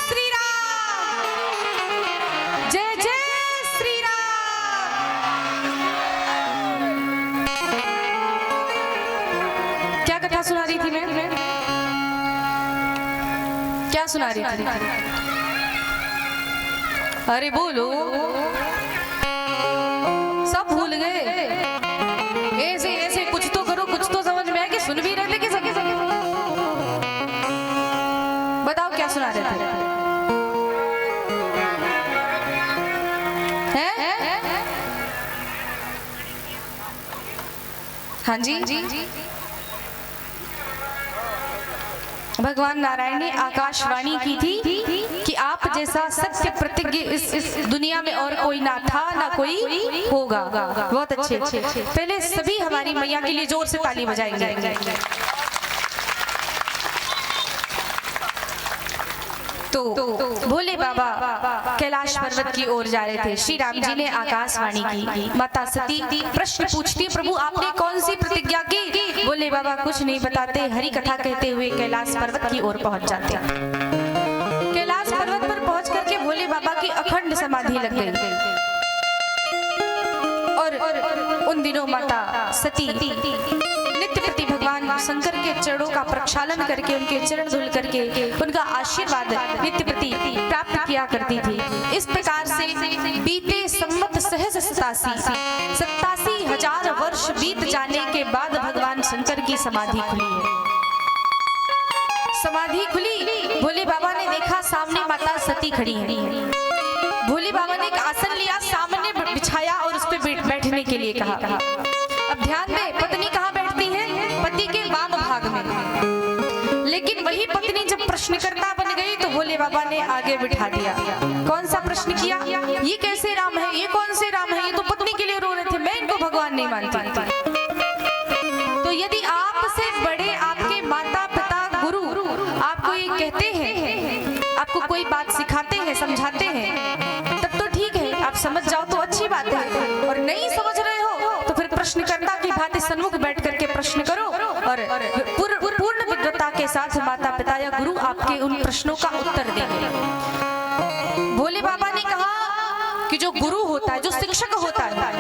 श्री राम, जय जय श्री राम। क्या कथा सुना रही थी मैं, क्या सुना रही थी? अरे बोलो, सब भूल गए। ऐसे ऐसे कुछ तो करो, कुछ तो समझ में आए कि सुन भी रहे थे कि सब बताओ क्या सुना रहे थे? हैं? हाँ जी, भगवान नारायण ने आकाशवाणी की थी कि आप जैसा सत्य प्रतिज्ञ इस दुनिया में और कोई ना था ना कोई होगा। बहुत अच्छे। पहले सभी हमारी मैया के लिए जोर से ताली बजाएंगे। तो भोले बाबा कैलाश पर्वत की ओर जा रहे थे। श्री राम जी ने आकाशवाणी की। माता सती प्रश्न पूछती, प्रभु आपने कौन सी प्रतिज्ञा की? भोले बाबा कुछ नहीं बताते, हरि कथा कहते हुए कैलाश पर्वत की ओर पहुंच जाते। कैलाश पर्वत पर पहुंच करके भोले बाबा की अखंड समाधि लग गई और उन दिनों माता सती नित्य प्रति भगवान शंकर के चरणों का प्रक्षालन करके, उनके चरण धुल करके उनका आशीर्वाद नित्य प्रति प्राप्त किया करती थी। इस प्रकार से बीते संवत सहस्र 87,000 वर्ष बीत जाने के बाद भगवान शंकर की समाधि खुली है। समाधि खुली, भोले बाबा ने देखा सामने माता सती खड़ी है। भोले बाबा ने एक आसन लिया, सामने बिछाया और उस पर बैठने के लिए कहा। अब ध्यान दे, पत्नी कहाँ बैठती है? पति के वाम भाग में। लेकिन वही पत्नी जब प्रश्नकर्ता बन गई तो भोले बाबा ने आगे बिठा दिया। कौन सा प्रश्न किया? ये कैसे राम है, ये कौन से राम है, ये तो पत्नी के लिए रो रहे थे, मैं इनको भगवान नहीं मानती। तो यदि आपसे बड़े आपके माता पिता गुरु आपको ये कहते हैं, आपको कोई बात सिखाते हैं, समझाते हैं, तब तो ठीक है, आप समझ जाओ तो अच्छी बात है। और नहीं समझ रहे हो तो फिर प्रश्नकर्ता की भांति सन्मुख बैठ करके प्रश्न करो और पूर्ण विद्वता के साथ माता पिता या गुरु आपके उन प्रश्नों का उत्तर देंगे। भोले बाबा ने कहा कि जो गुरु होता है, जो शिक्षक होता है,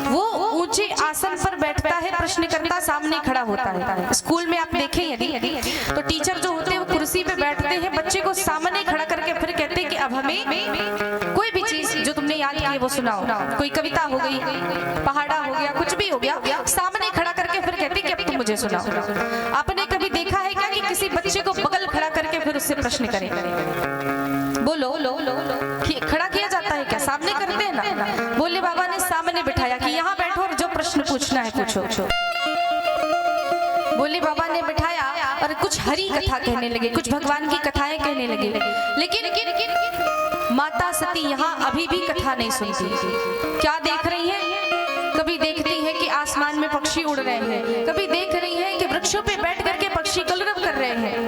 वो ऊंचे आसन पर बैठता है, प्रश्नकर्ता सामने खड़ा होता है। स्कूल में आप देखें यदि तो टीचर जो होते हैं वो कुर्सी पे बैठते हैं, बच्चे को सामने खड़ा करके फिर कहते हैं कि अब हमें कोई भी चीज जो तुमने याद की है वो सुनाओ। कोई कविता हो गई, पहाड़ा हो गया, कुछ भी हो गया, सामने खड़ा करके फिर कहते हैं कि अब तुम मुझे सुनाओ। आपने कभी देखा है क्या कि किसी बच्चे को बगल खड़ा करके फिर उससे प्रश्न करें? बोलो, खड़ा किया जाता है क्या? सामने करते हैं ना। भोले बाबा ने सामने बिठाया कि यहाँ बैठो और जो प्रश्न पूछना है पूछो। भोले बाबा ने बिठाया और कुछ हरि कथा कहने लगे, कुछ भगवान की कथाएं कहने लगे। लेकिन माता सती यहाँ अभी भी कथा नहीं सुनती। क्या देख रही है? कभी देखती है कि आसमान में पक्षी उड़ रहे हैं, कभी देख रही है कि वृक्षों पे बैठ करके पक्षी कलरव कर रहे हैं।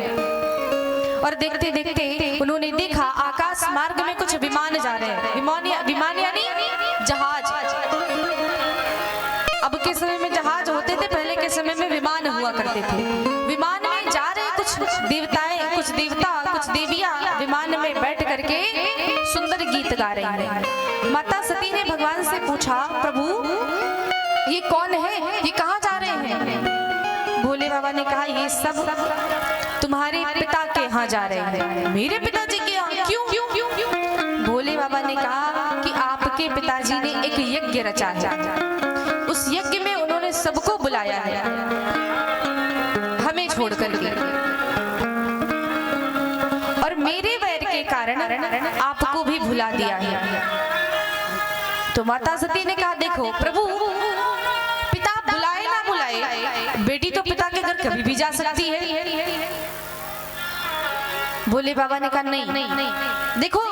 और देखते देखते उन्होंने देखा आकाश मार्ग में कुछ विमान जा रहे हैं। विमान यानी जहाज। अब के समय में जहाज होते थे, पहले के समय में विमान हुआ करते थे। विमान में जा रहे कुछ देवताएं, कुछ देवता, कुछ देवियां विमान में बैठ करके सुंदर गीत गा रही हैं। माता सती ने भगवान से पूछा, प्रभु ये कौन है, ये कहाँ जा रहे हैं? भोले बाबा ने कहा ये सब तुम्हारे पिता के यहाँ जा रहे हैं। मेरे पिताजी के यहाँ? क्यों? भोले बाबा ने कहा कि आपके पिताजी ने एक यज्ञ रचा है, उस यज्ञ में उन्होंने सबको बुलाया है, हमें छोड़ करके, और मेरे वैर के कारण आपको भी भुला दिया है। तो माता सती ने कहा देखो प्रभु, पिता बुलाए ना बुलाए, बेटी तो पिता के घर कभी भी जा सकती है। भोले बाबा ने कहा नहीं, देखो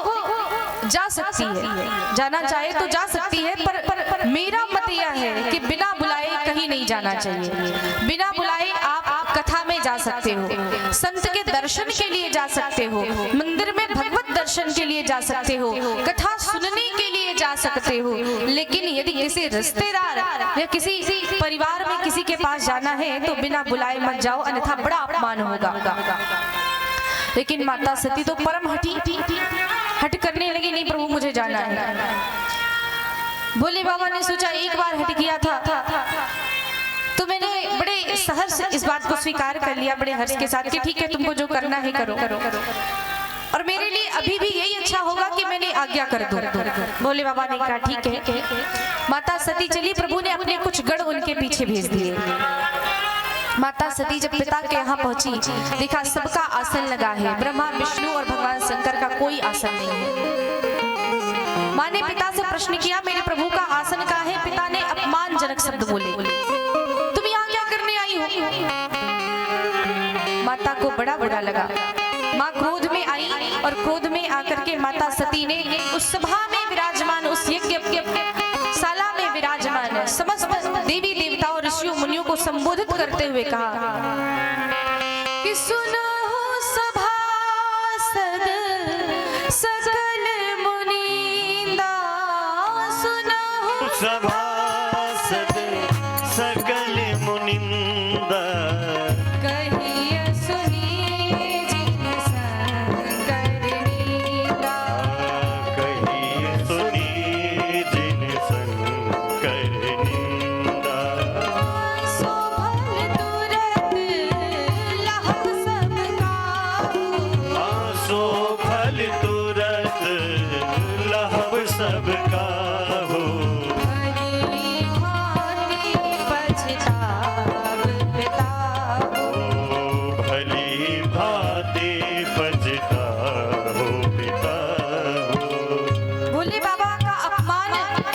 जा सकती है, जाना चाहे तो जा सकती है, पर मेरा मत यह है कि बिना बुलाए कहीं नहीं जाना चाहिए। बिना बुलाए आप कथा में जा सकते हो, संत के दर्शन के लिए जा सकते हो, मंदिर में भगवत दर्शन के लिए जा सकते हो, कथा सुनने के लिए जा सकते हो, लेकिन यदि किसी रिश्तेदार या किसी परिवार में किसी के पास जाना है तो बिना बुलाए मत जाओ, अन्यथा बड़ा अपमान होगा। लेकिन माता सती तो परम हट करने लगी, नहीं प्रभु मुझे जाना है। भोले बाबा ने सोचा एक बार हट किया था तो मैंने बड़े सहर्ष इस बात को स्वीकार कर लिया, बड़े हर्ष के साथ कि ठीक है तुमको जो करना है करो, और मेरे लिए अभी भी यही अच्छा होगा कि मैंने आज्ञा कर दूं। भोले बाबा ने कहा ठीक है। माता सती चली, प्रभु ने अपने कुछ गण उनके पीछे भेज दिए। माता सती जब पिता के यहाँ पहुंची, देखा सबका आसन लगा है, ब्रह्मा विष्णु और भगवान शंकर का कोई आसन नहीं है। माँ ने पिता से प्रश्न किया मेरे प्रभु का आसन कहाँ है? पिता ने अपमानजनक शब्द बोले, तुम यहाँ क्या करने आई हो? माता को बड़ा बुरा लगा। माँ क्रोध में आई और क्रोध में आकर के माता सती ने उस सभा में विराजमान, उस यज्ञ शाला में विराजमान समस्त देवी देवताओं ऋषियों मुनियों को संबोधित करते हुए कहा कि सुनो सभासद सकल मुनींदा, सुनो सभासद सकल मुनिंदा, कहिए सुनिए जिन शंकर नींदा, कहिए सुनिए जिन शंकर निंदा, सोभल तुरत लहब सब काहू, आसो फल तुरत लहब सब काहू, भली भांति पछताव बिताहू। भली भांति पछताहू बिताहू। भोले बाबा का अपमान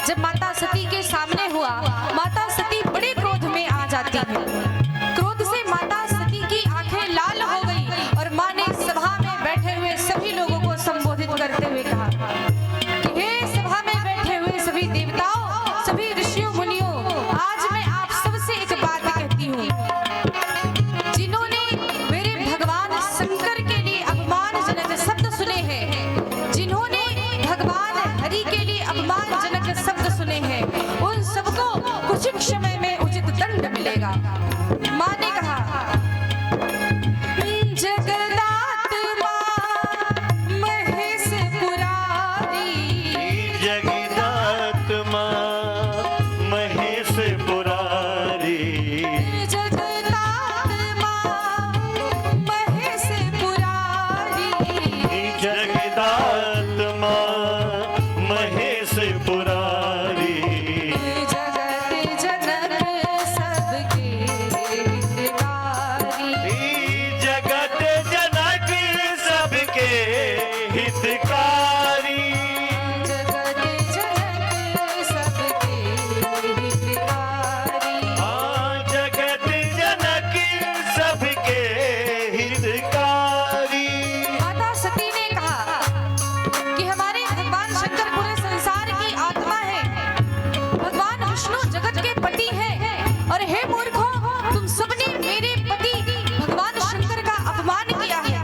जब माता सती के सामने हुआ, माता सती बड़े क्रोध में आ जाती है। क्रोध से माता सती की आंखें लाल हो गई और माँ ने सभा में बैठे हुए सभी लोगों को संबोधित करते हुए कहा कि हे सभा में बैठे हुए सभी देवताओं, सभी ऋषियों मुनियों, आज मैं आप सबसे एक बात कहती हूँ। जिन्होंने मेरे भगवान शंकर के लिए अपमानजनक शब्द सुने हैं, जिन्होंने भगवान हरि के लिए अपमानजनक शब्द सुने हैं, उन सबको कुछ समय में उचित दंड मिलेगा। माँ ने कहा जगदात्मा महेश पुरारी, जगदात्मा महेश पुरारी, जगदात्मा महेश पुरारी, जगदात्मा महेश पुरारी, जगत जनक सबके हितकारी, जगत जनक सबके हितकारी, जगत जनक सबके हितकारी। हाँ जगत जनक सबके हितकारी। माता सती ने कहा कि हमारे भगवान शंकर पूरे संसार की आत्मा है, भगवान विष्णु जगत के पति हैं, और हे मूर्खों, तुम सबने मेरे पति भगवान शंकर का अपमान किया है,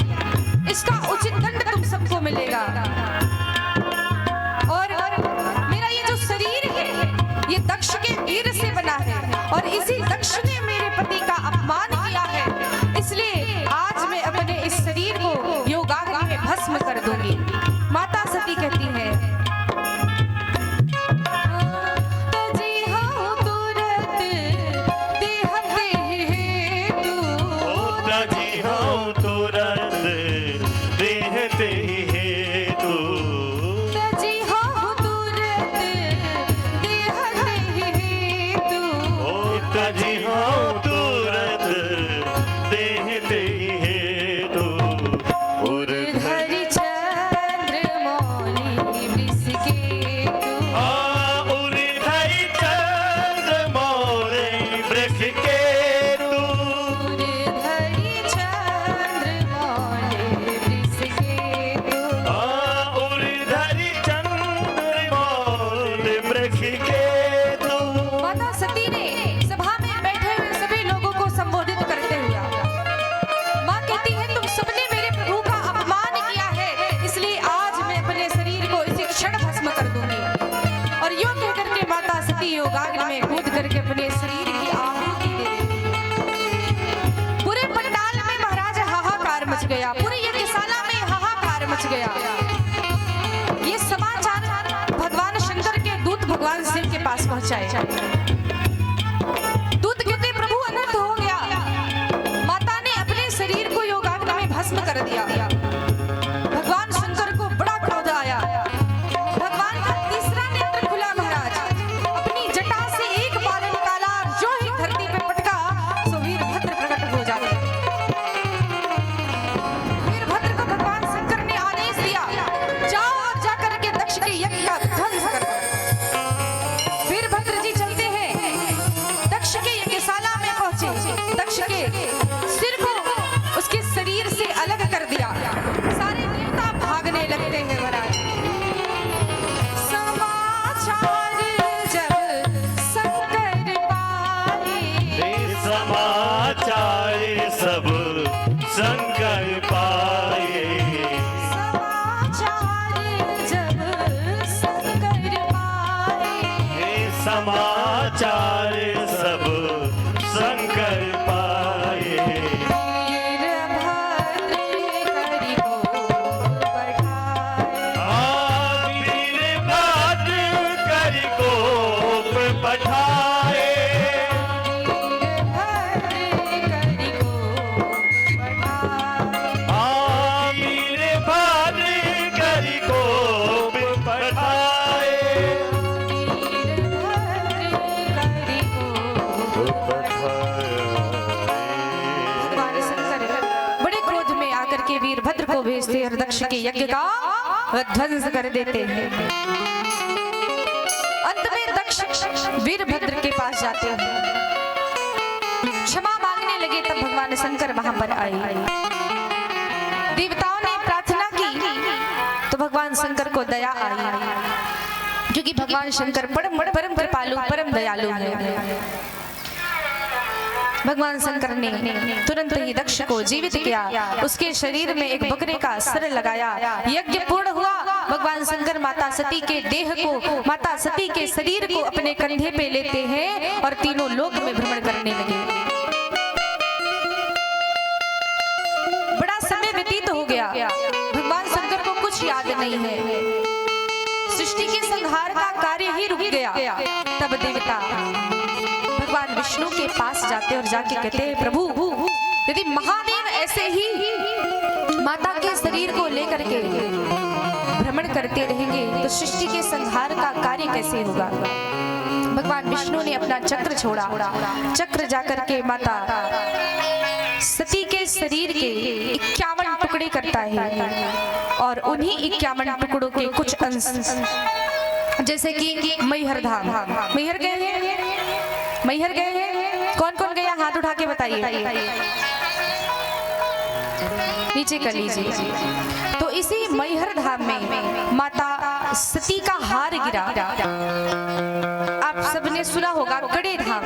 इसका उचित दंड तुम सबको मिलेगा। और मेरा ये जो शरीर है ये दक्ष के वीर से बना है, और इसी दक्ष ने मेरे पति का अपमान किया है, इसलिए आज मैं अपने इस शरीर को योगाग्नि में भस्म कर दूंगी। माता सती कहती है तजी हाँ तुरत देह हेतु, तजी हाँ तुरत देह ते हेतु, तजी हाँ तुरत देह हेतु, तजी हाँ तुरत देह ते हेतु। और धरि चंद्र मौली पास पहुंचाए। दूत कहते प्रभु अनर्थ हो गया, माता ने अपने शरीर को योगाग्नि में भस्म कर दिया। भगवान शंकर को बड़ा क्रोध आया। भगवान का तीसरा नेत्र खुला महाराज, अपनी जटा से एक बाल निकाला, जो ही धरती पे पटका सो वीरभद्र प्रकट हो जाते। वीरभद्र को भगवान शंकर ने आदेश दिया, जाओ और जाकर के दक्ष के यज्ञ का ध्वंस करो। वीरभद्र जी चलते हैं, दक्ष के यज्ञशाला में पहुंचे। दक्ष के सिर को उसके शरीर से अलग कर दिया। सारे देवता भागने लगते हैं महाराज। समाचार जब शंकर पाए, समाचार सब शंकर पाए। समाचार जब शंकर पाए, समाचार सब शंकर पाए। वीरभद्र करि को बढ़ाए। वीरभद्र करि कोप पठाए। वीरभद्र करि को बढ़ाए। वीरभद्र करि कोप पठाए। भगवान शंकर बड़े क्रोध में आकर के वीरभद्र को भेजते और दक्ष के यज्ञ का ध्वंस कर देते हैं। अंत में दक्ष वीरभद्र के पास जाते हैं, क्षमा मांगने लगे। तब भगवान शंकर वहां पर आए। देवताओं ने प्रार्थना की तो भगवान शंकर को दया आई, क्योंकि भगवान शंकर परम कृपालु परम दयालु है। भगवान शंकर ने तुरंत ही दक्ष को जीवित किया, उसके शरीर में एक बकरे का सर लगाया। यज्ञ पूर्ण हुआ। भगवान शंकर माता सती के देह को, माता सती के शरीर को अपने कंधे पे लेते हैं और तीनों लोक में भ्रमण करने लगे। बड़ा समय व्यतीत हो गया, भगवान शंकर को कुछ याद नहीं है। सृष्टि के संहार का कार्य ही रुक गया। तब देवता भगवान विष्णु के पास जाते और जाके कहते हैं प्रभु, यदि महादेव ऐसे ही माता के शरीर को लेकर के भ्रमण करते रहेंगे तो सृष्टि के संहार का कार्य कैसे होगा। भगवान विष्णु ने अपना चक्र छोड़ा। चक्र जाकर के माता सती के शरीर के 51 टुकड़े करता है और उन्हीं 51 टुकड़ों के कुछ अंश, जैसे कि मैहर धाम, मैहर गए हैं, मैहर गए हैं, कौन कौन गया हाथ उठा के बताइए, नीचे कर लीजिए। तो इसी मैहर धाम में माता सती का हार गिरा। आप सबने सुना होगा कड़े धाम,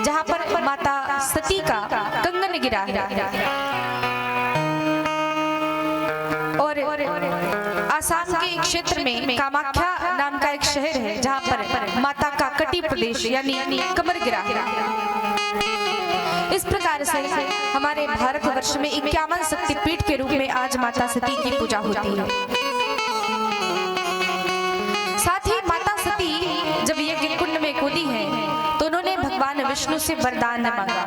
जहां पर माता सती का कंगन गिरा है। और आसाम के एक क्षेत्र में कामाख्या नाम का एक शहर है, जहां पर माता का कटी प्रदेश यानी कमर गिरा है। इस प्रकार से हमारे भारतवर्ष में 51 शक्तिपीठ के रूप में आज माता सती की पूजा होती है। साथ ही माता सती जब यज्ञ कुंड में कूदी है तो उन्होंने भगवान विष्णु से वरदान मांगा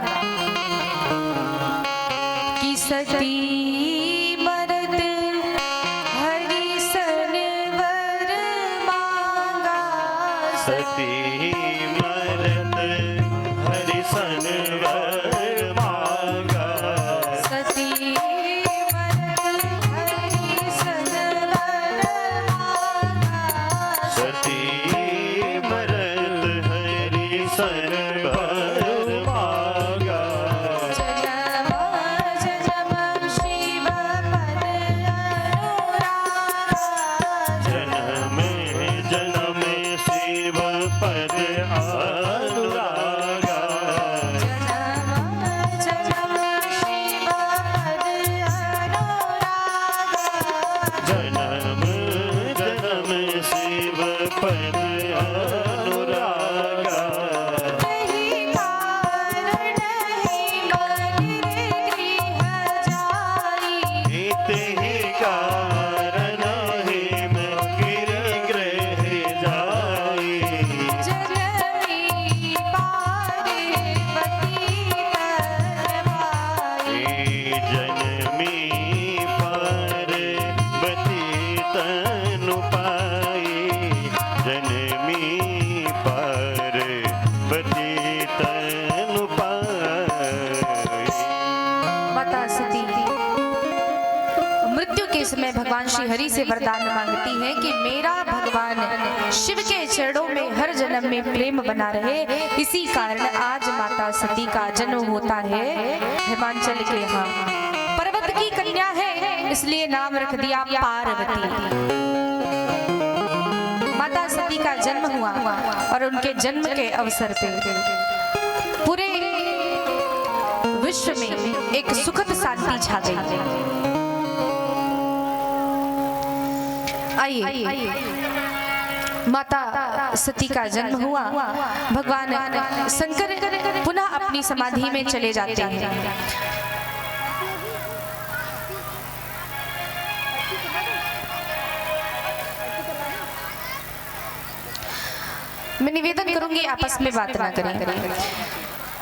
कि सती मरद हरि सन वर मांगा। सती मरद हरि सन वर मांगा। सती मरद हरि सन वर मांगा। सती मरद हरि सन वर मांगा। जन्म जन्म शिव पद अनुरागा। जन्म जन्म शिव पद अनुरागा। यही कारण ही मंदिर गृह जाई। इतहि कारण हिम गिर गृह जाई। जन्म तनु पाए जनमी पार्वती तनु पाए। माता सती मृत्यु के समय भगवान श्री हरि से वरदान मांगती है कि मेरा भगवान शिव के चरणों में हर जन्म में प्रेम बना रहे। इसी कारण आज माता सती का जन्म होता है हिमाचल के यहाँ। पर्वत की कन्या है इसलिए नाम रख दिया पार्वती। माता सती का जन्म हुआ और उनके जन्म के अवसर पे पूरे विश्व में एक सुखद शांति छा गई। आइए माता सती का जन्म हुआ, भगवान शंकर पुनः अपनी समाधि में चले जाते हैं। मैं निवेदन करूंगी आपस में बात ना करें।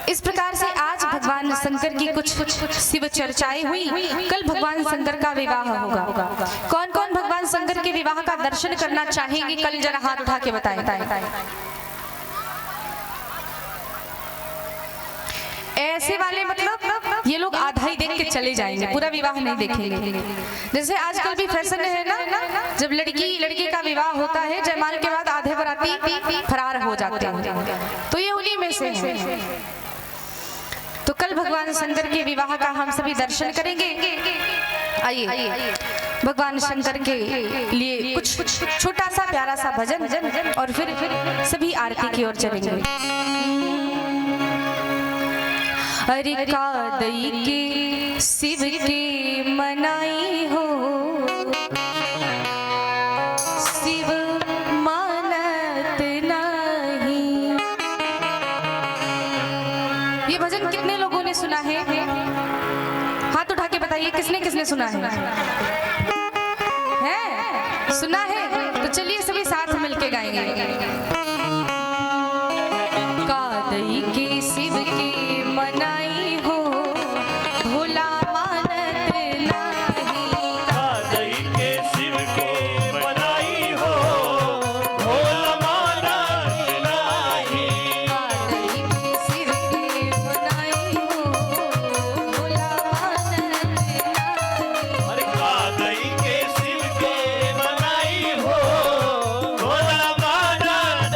इस प्रकार से आज भगवान शंकर की कुछ शिव चर्चाएं हुई। कल भगवान शंकर का विवाह होगा। कौन कौन भगवान शंकर के विवाह का दर्शन करना चाहेंगे कल जरा हाथ उठा के बताएं। ऐसे वाले मतलब ये लोग आधा ही देख के चले जाएंगे, पूरा विवाह नहीं देखेंगे। जैसे आजकल भी फैशन है ना, जब लड़की का विवाह होता है जयमाल के बाद आधे बराती फरार हो जाते हैं, तो ये उन्हीं में से है। तो कल भगवान शंकर के विवाह का हम सभी दर्शन करेंगे। आइए भगवान शंकर के लिए कुछ छोटा सा प्यारा सा भजन और फिर सभी आरती की ओर चलेंगे। अरे कादई के शिव के मनाई हो, शिव मानत नहीं। ये भजन कितने लोगों ने सुना है? हाथ उठा के बताइए किसने किसने सुना है? सुना है? तो चलिए सभी साथ मिलके गाएंगे। कादई के शिव के मनाई हो, भोला मानत नहीं। कादई के शिव को मनाई हो, भोला मानत नहीं। कादई के शिव के मनाई हो, भोला मानत नहीं। अरे कादई के शिव के मनाई हो, भोला मानत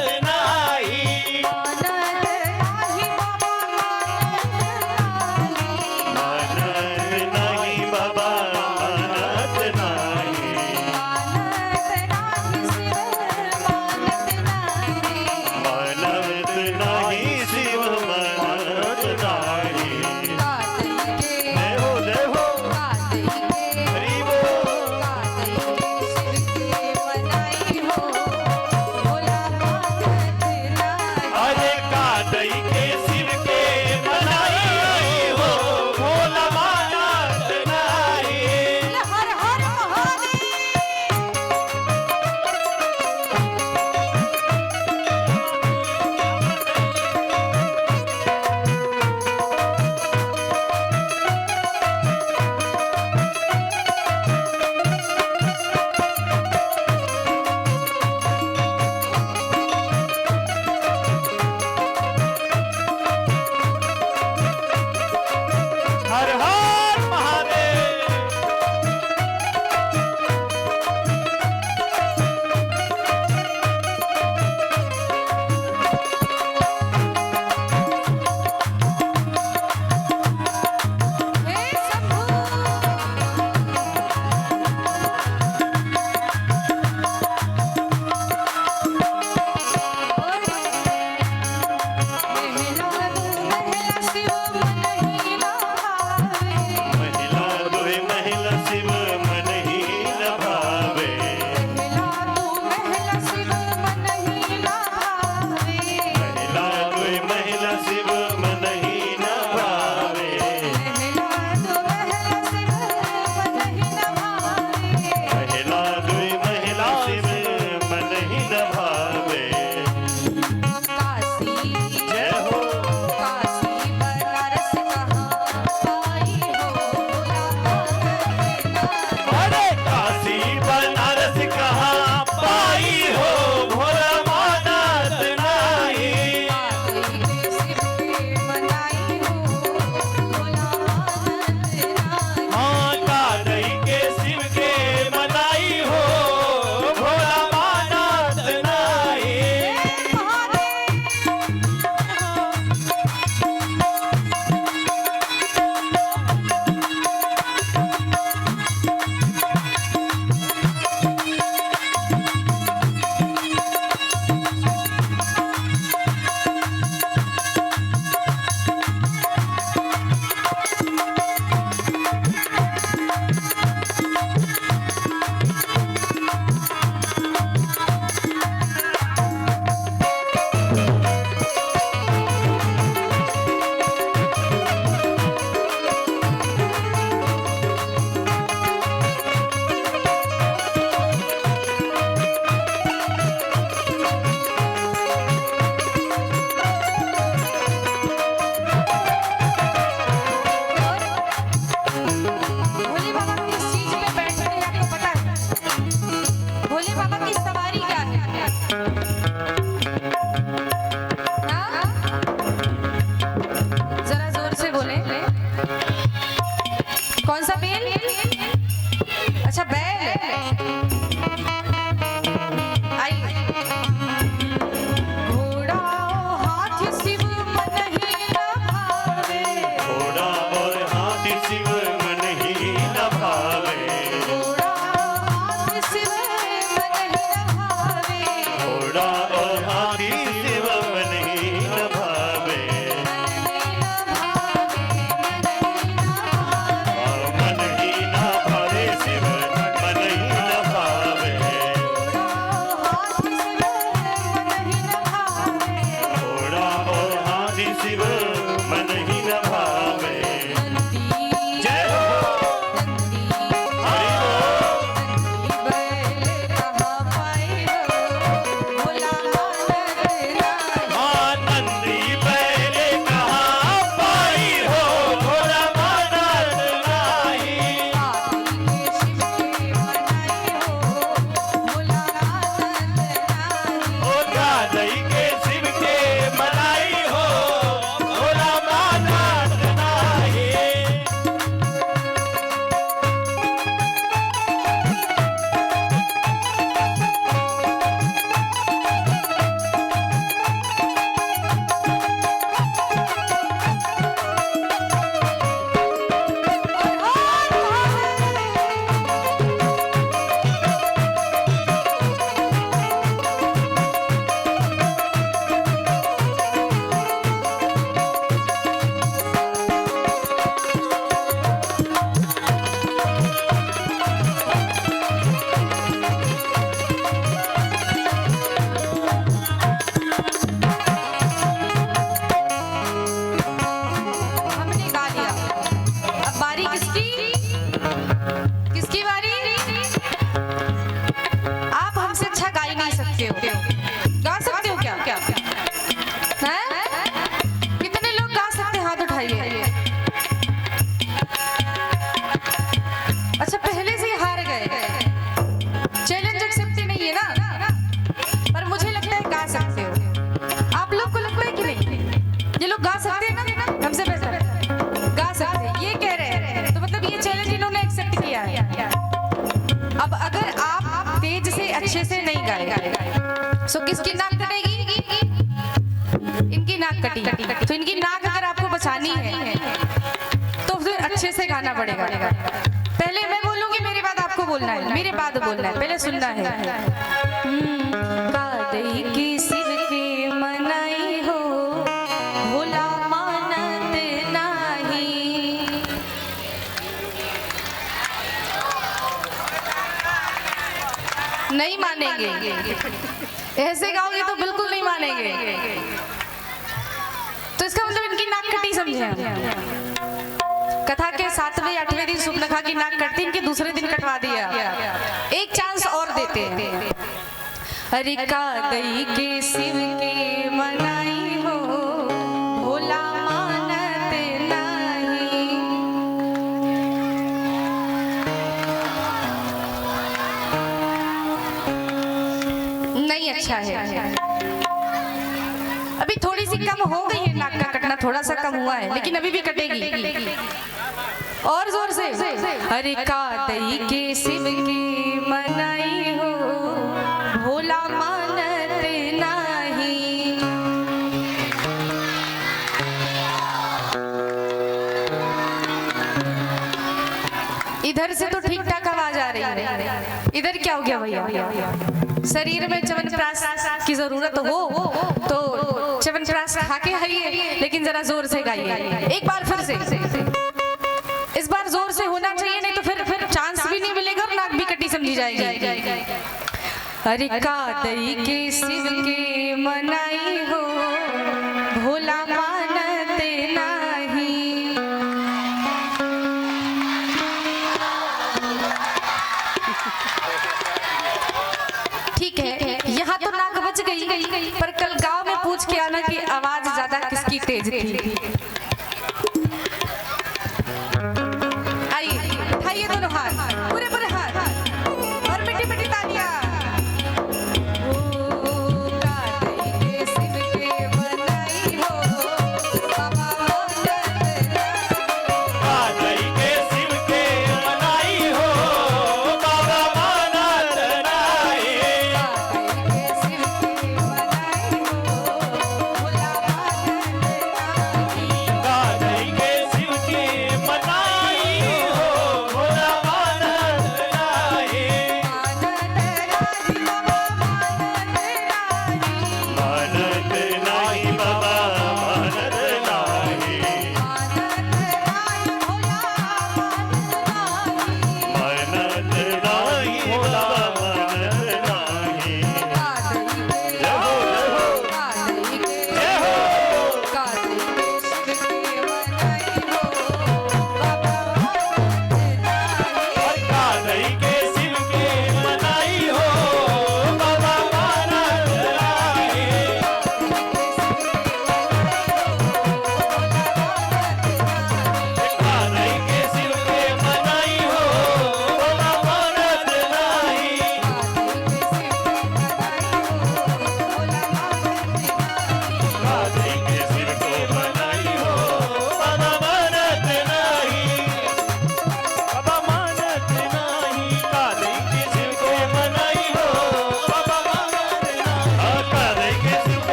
ये लोग गा सकते हैं ना हमसे बेहतर गा सकते हैं, ये कह रहे हैं। तो मतलब ये चैलेंज इन्होंने एक्सेप्ट किया है। अब अगर आप तेज से अच्छे से नहीं गाए तो किसकी नाक कटेगी? इनकी नाक कटी। तो इनकी नाक अगर आपको बचानी है तो फिर अच्छे से गाना पड़ेगा। पहले मैं बोलूंगी, मेरे बाद आपको बोलना है, मेरे बाद बोलना है, पहले सुनना है। कादई की शिव के मनाई हो, भोला मानत नाही। नहीं मानेंगे, ऐसे गाओगे तो बिल्कुल नहीं मानेंगे। तो इसका मतलब इनकी नाक कटी समझे। कथा के 7वें 8वें दिन सुपनखा की नाक कटती, इनके दूसरे दिन कटवा दिया। एक चांस और देते हैं। अरे कादई के शिव के मनाई हो, भोला मानत नाही। नहीं अच्छा है। अभी थोड़ी सी कम हो गई है, नाक का कटना थोड़ा सा कम हुआ है, लेकिन अभी भी कटेगी। और जोर से। अरे कादई के शिव के मनाई हो, भोला मानत नाही। इधर से तो ठीक ठाक आवाज आ रही है, इधर क्या हो गया भैया? शरीर में च्यवनप्राश की जरूरत हो तो च्यवनप्राश खा के आइए, लेकिन जरा जोर से गाइए। एक बार फिर से, इस बार जोर से होना चाहिए, नहीं तो फिर चांस भी नहीं मिलेगा और नाक भी कटी समझी जाएगी। अरे कादई के शिव के मनाई हो, भोला मानत नाही। ठीक है, यहाँ तो नाक बच गई, पर कल गांव में पूछ के आना कि आवाज ज्यादा किसकी तेज थी। आइए, उठाइए दोनों हाथ, पूरे पूरे हाथ, और मीठी मीठी तालियां।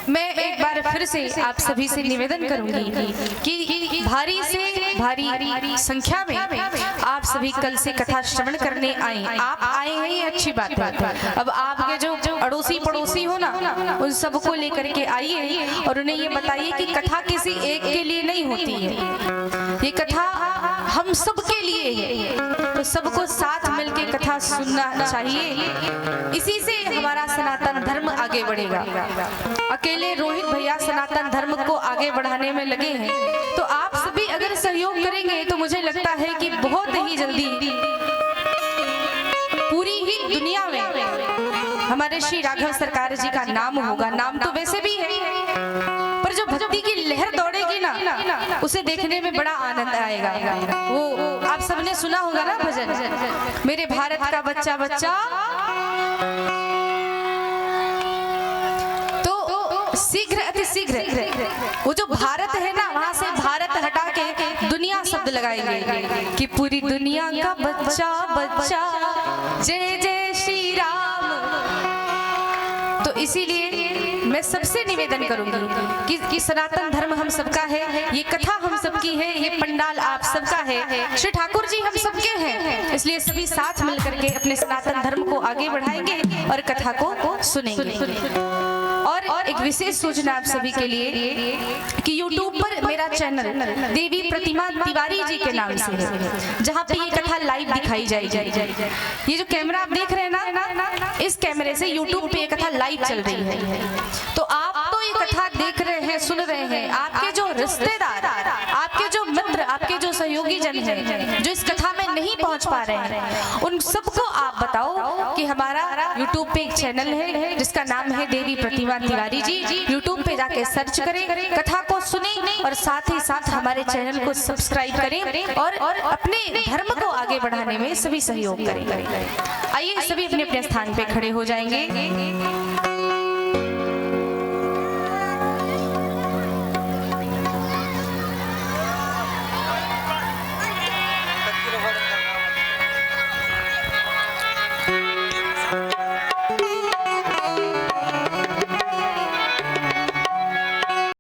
मैं एक बार फिर से आप सभी से निवेदन करूंगी कि भारी से भारी संख्या में आप सभी कल से कथा श्रवण करने आए। आप आए हैं ये अच्छी बात है। अब आपके जो अड़ोसी पड़ोसी हो ना, उन सबको लेकर के आइए और उन्हें ये बताइए कि कथा किसी एक के लिए नहीं होती है, ये कथा हम सब के लिए है। तो सबको साथ मिलकर कथा सुनना चाहिए, इसी से हमारा सनातन धर्म आगे बढ़ेगा। अकेले रोहित भैया सनातन धर्म को आगे बढ़ाने में लगे हैं, तो आप सभी अगर सहयोग करेंगे तो मुझे लगता है कि बहुत ही जल्दी पूरी ही दुनिया में हमारे श्री राघव सरकार जी का नाम होगा। नाम तो वैसे भी है, पर जो भक्ति की लहर दौड़ेगी ना, उसे देखने में बड़ा आनंद आएगा। वो आप सबने सुना होगा ना भजन, मेरे भारत का बच्चा बच्चा। तो शीघ्र अति शीघ्र वो जो भारत है ना, वहां से भारत हटा के दुनिया शब्द लगाएंगे कि पूरी दुनिया का बच्चा बच्चा जय जय श्री राम। तो इसीलिए मैं सबसे निवेदन करूंगी कि सनातन धर्म हम सबका है, ये कथा हम सबकी है, ये पंडाल आप सबका है, श्री ठाकुर जी हम सबके हैं। इसलिए सभी साथ मिलकर के अपने सनातन धर्म को आगे बढ़ाएंगे और कथा को सुनेंगे। और एक विशेष सूचना आप सभी के लिए कि YouTube पर मेरा चैनल देवी प्रतिमा तिवारी जी के नाम से है, जहाँ पे ये कथा लाइव दिखाई जाएगी। ये जो कैमरा आप देख रहे हैं ना, इस कैमरे से YouTube पे ये कथा लाइव चल रही है। तो आप तो ये कथा देख रहे हैं, सुन रहे हैं, आपके जो रिश्तेदार, आपके जो मित्र, आपके जो सहयोगी जन हैं, जो इस कथा में नहीं पहुंच पा रहे हैं, उन सबको आप बताओ कि हमारा YouTube पे एक चैनल है जिसका नाम है देवी प्रतिमा तिवारी जी। YouTube पे जाके सर्च करें, कथा को सुने और साथ ही साथ हमारे चैनल को सब्सक्राइब करें और अपने धर्म को आगे बढ़ाने में सभी सहयोग करें। आइए सभी अपने अपने स्थान पे खड़े हो जाएंगे।